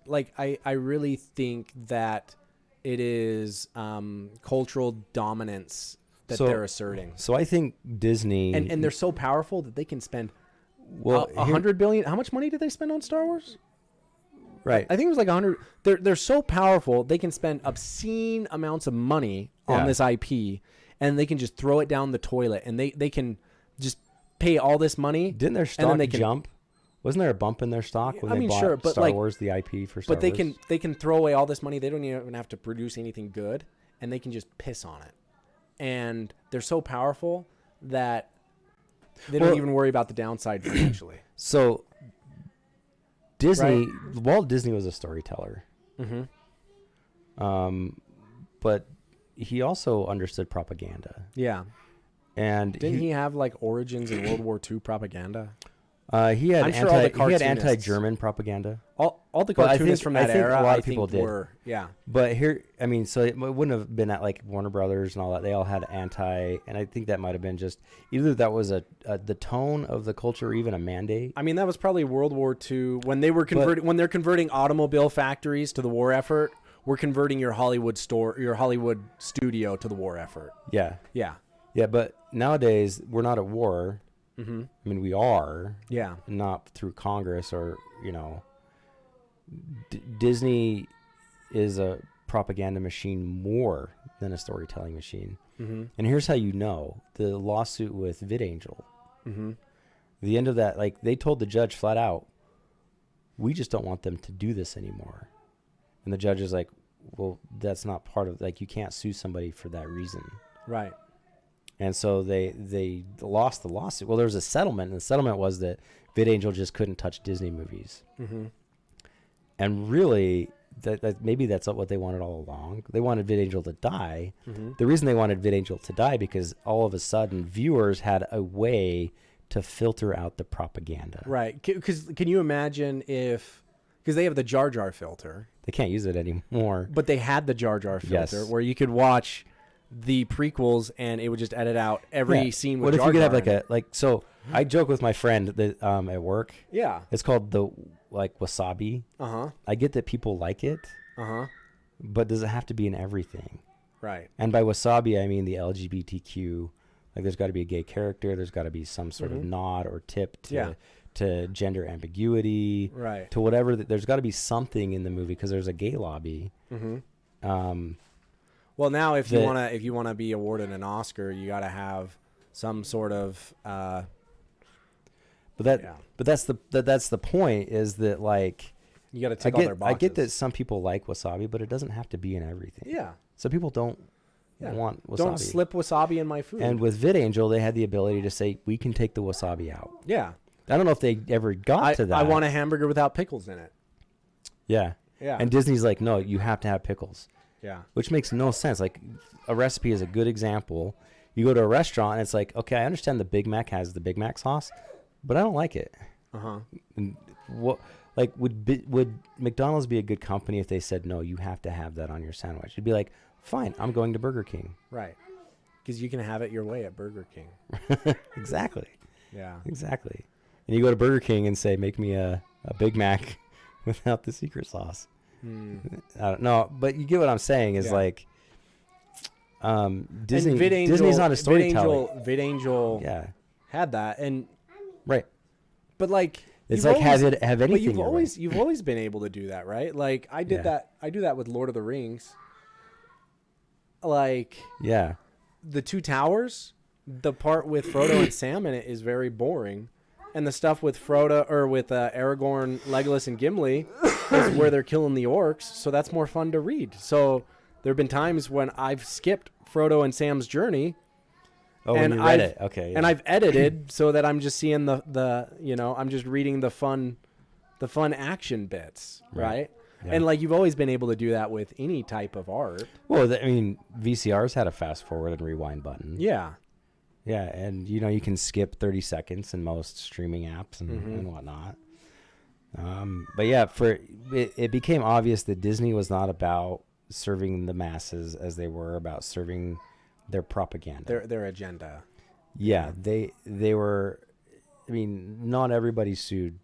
Speaker 2: like I really think that it is cultural dominance that they're asserting.
Speaker 1: So I think Disney
Speaker 2: and they're so powerful that they can spend $100 billion. How much money did they spend on Star Wars?
Speaker 1: Right.
Speaker 2: I think it was like 100. They're so powerful they can spend obscene amounts of money on this IP, and they can just throw it down the toilet, and they can just pay all this money.
Speaker 1: Didn't their stock jump? Wasn't there a bump in their stock when they bought Star Wars, the IP for Star Wars?
Speaker 2: But they can throw away all this money. They don't even have to produce anything good, and they can just piss on it. And they're so powerful that they don't even worry about the downside financially.
Speaker 1: So Disney, Walt Disney was a storyteller. But he also understood propaganda.
Speaker 2: Yeah.
Speaker 1: And
Speaker 2: didn't he have like origins in World War II propaganda?
Speaker 1: He had anti-German propaganda.
Speaker 2: All the cartoonists from that era,
Speaker 1: a lot of people did.
Speaker 2: Yeah.
Speaker 1: But here, I mean, so it wouldn't have been at like Warner Brothers and all that. They all had and I think that might have been just either that was the tone of the culture or even a mandate.
Speaker 2: I mean, that was probably World War II when they were when they're converting automobile factories to the war effort. We're converting your Hollywood studio to the war effort.
Speaker 1: Yeah.
Speaker 2: Yeah.
Speaker 1: Yeah, but nowadays we're not at war. I mean, we are.
Speaker 2: Yeah.
Speaker 1: Not through Congress or, Disney is a propaganda machine more than a storytelling machine. And here's how you know. The lawsuit with VidAngel. The end of that, like, they told the judge flat out, we just don't want them to do this anymore. And the judge is like, well, that's not part of, like, you can't sue somebody for that reason.
Speaker 2: Right.
Speaker 1: And so they lost the lawsuit. Well, there was a settlement, and the settlement was that VidAngel just couldn't touch Disney movies. And really, that maybe that's what they wanted all along. They wanted VidAngel to die. The reason they wanted VidAngel to die because all of a sudden viewers had a way to filter out the propaganda.
Speaker 2: Right. Because can you imagine because they have the Jar Jar filter.
Speaker 1: They can't use it anymore.
Speaker 2: But they had the Jar Jar filter where you could watch the prequels and it would just edit out every scene with Jar Jar. What if you could have
Speaker 1: so I joke with my friend that at work.
Speaker 2: Yeah.
Speaker 1: It's called the wasabi. I get that people like it. But does it have to be in everything?
Speaker 2: Right.
Speaker 1: And by wasabi I mean the LGBTQ. Like there's got to be a gay character, there's got to be some sort of nod or tip to gender ambiguity,
Speaker 2: right?
Speaker 1: To whatever. There's got to be something in the movie because there's a gay lobby.
Speaker 2: Well, now if you wanna be awarded an Oscar, you got to have some sort of.
Speaker 1: But that's the point is that like
Speaker 2: you got to tick all their boxes.
Speaker 1: I get that some people like wasabi, but it doesn't have to be in everything.
Speaker 2: Yeah.
Speaker 1: Some people don't want wasabi.
Speaker 2: Don't slip wasabi in my food.
Speaker 1: And with VidAngel, they had the ability to say we can take the wasabi out.
Speaker 2: Yeah.
Speaker 1: I don't know if they ever got to that.
Speaker 2: I want a hamburger without pickles in it.
Speaker 1: Yeah.
Speaker 2: Yeah.
Speaker 1: And Disney's like, no, you have to have pickles.
Speaker 2: Yeah.
Speaker 1: Which makes no sense. Like, a recipe is a good example. You go to a restaurant, and it's like, okay, I understand the Big Mac has the Big Mac sauce, but I don't like it. And would McDonald's be a good company if they said, no, you have to have that on your sandwich? It'd be like, fine, I'm going to Burger King.
Speaker 2: Right. Because you can have it your way at Burger King.
Speaker 1: Exactly.
Speaker 2: Yeah.
Speaker 1: Exactly. And you go to Burger King and say, make me a Big Mac without the secret sauce. I don't know, but you get what I'm saying is like Disney's not a storyteller.
Speaker 2: VidAngel had that and
Speaker 1: right.
Speaker 2: But like
Speaker 1: it's like have anything. But
Speaker 2: you've always been able to do that, right? Like I do that with Lord of the Rings. Like the Two Towers, the part with Frodo and Sam in it is very boring. And the stuff with Frodo or with Aragorn, Legolas, and Gimli is where they're killing the orcs. So that's more fun to read. So there have been times when I've skipped Frodo and Sam's journey.
Speaker 1: Oh, and you read it. Okay.
Speaker 2: Yeah. And I've edited so that I'm just seeing I'm just reading the fun action bits, right? Yeah. And like you've always been able to do that with any type of art.
Speaker 1: Well, VCRs had a fast forward and rewind button.
Speaker 2: Yeah.
Speaker 1: Yeah, and you can skip 30 seconds in most streaming apps and whatnot. But yeah, it became obvious that Disney was not about serving the masses as they were about serving their propaganda,
Speaker 2: their agenda.
Speaker 1: Yeah, they were. I mean, not everybody sued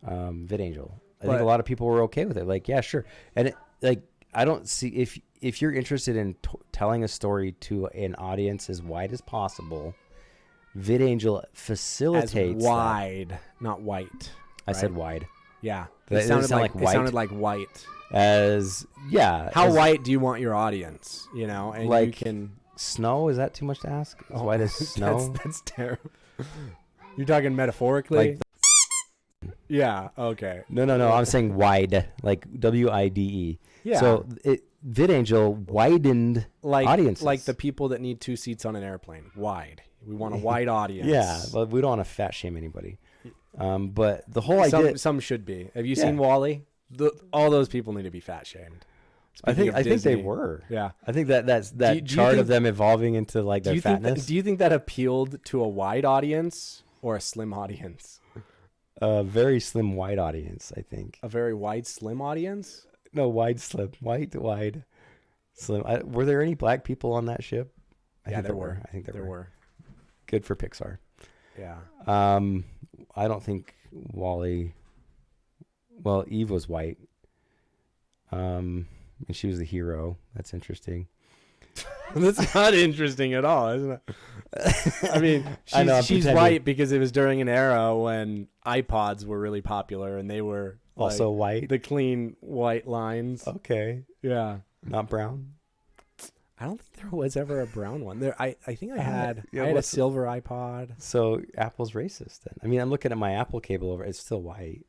Speaker 1: VidAngel. I think a lot of people were okay with it. Like, yeah, sure, and I don't see if you're interested in telling a story to an audience as wide as possible, VidAngel facilitates
Speaker 2: as wide, not white. Right?
Speaker 1: I said wide.
Speaker 2: Yeah,
Speaker 1: it sounded like white.
Speaker 2: It sounded like white.
Speaker 1: How
Speaker 2: white do you want your audience? And
Speaker 1: like
Speaker 2: you can
Speaker 1: snow. Is that too much to ask? As white as snow?
Speaker 2: That's terrible. You're talking metaphorically. Yeah. Okay.
Speaker 1: No. I'm saying wide, like WIDE.
Speaker 2: Yeah.
Speaker 1: So VidAngel widened audiences.
Speaker 2: Like the people that need 2 seats on an airplane. Wide. We want a wide audience.
Speaker 1: Yeah, but we don't want to fat shame anybody. But the whole idea...
Speaker 2: Some should be. Have you seen WALL-E? All those people need to be fat shamed.
Speaker 1: I think they were.
Speaker 2: Yeah.
Speaker 1: I think that's chart of them evolving into like their fatness.
Speaker 2: Do you think that appealed to a wide audience or a slim audience?
Speaker 1: A very slim wide audience, I think.
Speaker 2: A very wide slim audience?
Speaker 1: No, wide slim. Wide slim. Were there any black people on that ship?
Speaker 2: Yeah, there were.
Speaker 1: I think there
Speaker 2: were.
Speaker 1: Good for Pixar.
Speaker 2: Yeah.
Speaker 1: I don't think WALL-E... Well, Eve was white. And she was the hero. That's interesting.
Speaker 2: That's not interesting at all, isn't it? I mean, she's white because it was during an era when iPods were really popular and they were
Speaker 1: also white.
Speaker 2: The clean white lines.
Speaker 1: Okay.
Speaker 2: Yeah.
Speaker 1: Not brown.
Speaker 2: I don't think there was ever a brown one. I think I had a silver iPod.
Speaker 1: So Apple's racist then. I mean, I'm looking at my Apple cable over. It's still white.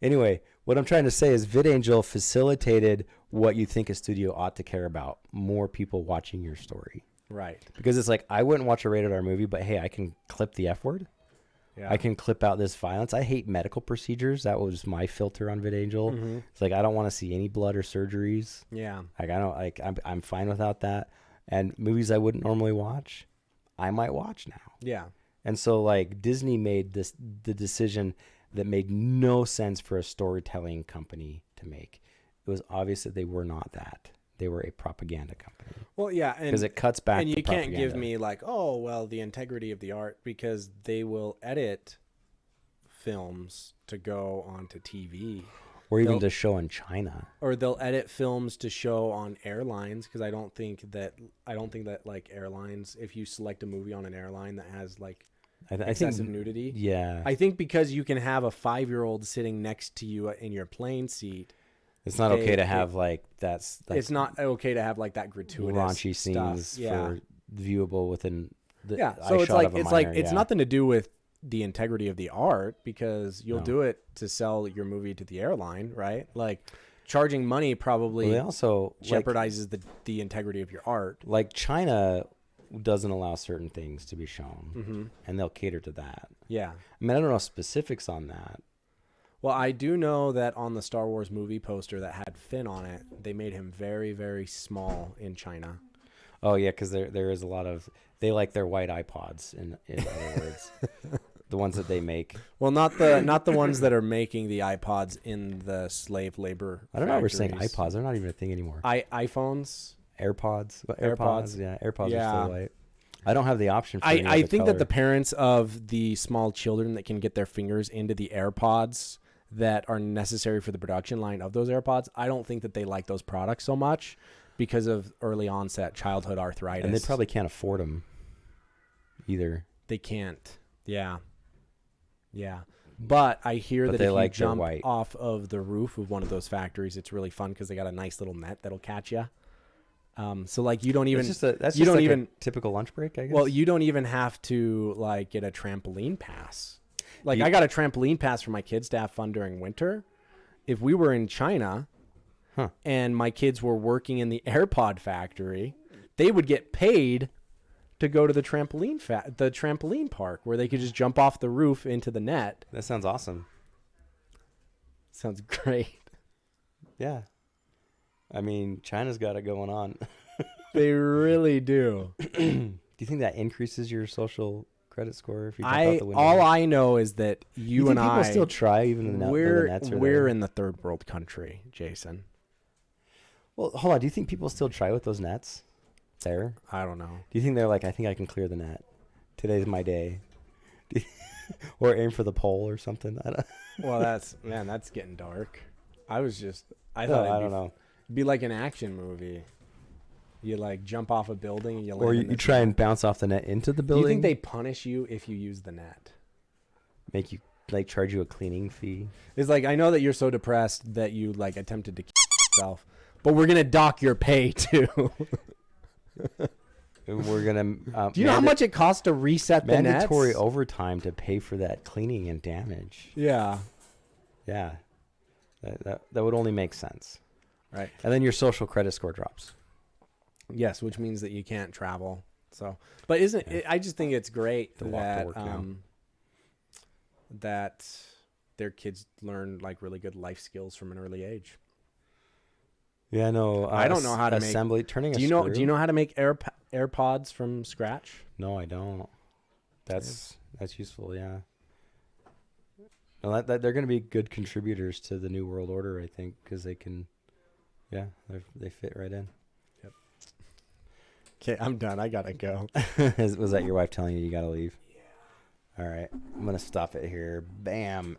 Speaker 1: Anyway, what I'm trying to say is VidAngel facilitated what you think a studio ought to care about. More people watching your story.
Speaker 2: Right.
Speaker 1: Because it's like, I wouldn't watch a rated R movie, but hey, I can clip the F word. Yeah. I can clip out this violence. I hate medical procedures. That was my filter on VidAngel. Mm-hmm. It's like, I don't want to see any blood or surgeries.
Speaker 2: Yeah.
Speaker 1: Like, I don't like, I'm fine without that. And movies I wouldn't normally watch, I might watch now.
Speaker 2: Yeah.
Speaker 1: And so like Disney made the decision that made no sense for a storytelling company to make. It was obvious that they were not that. They were a propaganda company.
Speaker 2: Well, yeah.
Speaker 1: Because it cuts back.
Speaker 2: And you can't give me like, oh, well, the integrity of the art, because they will edit films to go onto TV.
Speaker 1: Or even to show in China.
Speaker 2: Or they'll edit films to show on airlines, because I don't think that like airlines, if you select a movie on an airline that has like excessive nudity.
Speaker 1: Yeah.
Speaker 2: I think because you can have a 5-year-old sitting next to you in your plane seat.
Speaker 1: It's not okay to have like that's.
Speaker 2: It's not okay to have like that gratuitous
Speaker 1: raunchy scenes for viewable within the
Speaker 2: so it's like
Speaker 1: it's
Speaker 2: nothing to do with the integrity of the art, because you'll do it to sell your movie to the airline, right? Like charging money probably
Speaker 1: also
Speaker 2: jeopardizes the integrity of your art.
Speaker 1: Like China doesn't allow certain things to be shown, and they'll cater to that.
Speaker 2: Yeah.
Speaker 1: I mean, I don't know specifics on that.
Speaker 2: Well, I do know that on the Star Wars movie poster that had Finn on it, they made him very, very small in China.
Speaker 1: Oh, yeah, because there is a lot of... They like their white iPods, in other words. The ones that they make.
Speaker 2: Well, not the ones that are making the iPods in the slave labor
Speaker 1: I don't know why we're saying iPods. They're not even a thing anymore.
Speaker 2: iPhones?
Speaker 1: AirPods. AirPods. Yeah, AirPods are still white. I don't have the option for
Speaker 2: I think that the parents of the small children that can get their fingers into the AirPods that are necessary for the production line of those AirPods, I don't think that they like those products so much because of early onset childhood arthritis.
Speaker 1: And they probably can't afford them either.
Speaker 2: They can't. Yeah. Yeah. But I hear that if you jump off of the roof of one of those factories, it's really fun because they got a nice little net that'll catch you. So like you don't even
Speaker 1: that's just a typical lunch break, I guess.
Speaker 2: Well, you don't even have to like get a trampoline pass. Like I got a trampoline pass for my kids to have fun during winter. If we were in China and my kids were working in the AirPod factory, they would get paid to go to the trampoline park where they could just jump off the roof into the net.
Speaker 1: That sounds awesome.
Speaker 2: Sounds great.
Speaker 1: Yeah. I mean, China's got it going on.
Speaker 2: They really do.
Speaker 1: Do you think that increases your social credit score if you jump out the window?
Speaker 2: All I know is that you and
Speaker 1: people still try even though the nets are there?
Speaker 2: We're in the third world country, Jason.
Speaker 1: Well, hold on. Do you think people still try with those nets there?
Speaker 2: I don't know.
Speaker 1: Do you think they're like, I think I can clear the net. Today's my day. Or aim for the pole or something. I don't
Speaker 2: Well, that's getting dark. I don't know. It'd be like an action movie. You like jump off a building and you land.
Speaker 1: Or you try and bounce off the net into the building.
Speaker 2: Do you think they punish you if you use the net?
Speaker 1: Make you like charge you a cleaning fee?
Speaker 2: It's like, I know that you're so depressed that you like attempted to kill yourself, but we're gonna dock your pay too.
Speaker 1: We're gonna.
Speaker 2: Do you know how much it costs to reset the nets?
Speaker 1: Mandatory overtime to pay for that cleaning and damage.
Speaker 2: Yeah.
Speaker 1: Yeah. That would only make sense.
Speaker 2: Right.
Speaker 1: And then your social credit score drops.
Speaker 2: Yes, which means that you can't travel. So, but isn't it, I just think it's great that their kids learn like really good life skills from an early age.
Speaker 1: Yeah, no.
Speaker 2: I don't know how to
Speaker 1: assembly. Turning
Speaker 2: do you know? Do you know how to make AirPods from scratch?
Speaker 1: No, I don't. That's useful. Yeah. No, that they're going to be good contributors to the new world order, I think, because they can. Yeah, they fit right in.
Speaker 2: Yep. Okay, I'm done. I gotta go.
Speaker 1: Was that your wife telling you gotta leave? Yeah. All right, I'm gonna stop it here. Bam.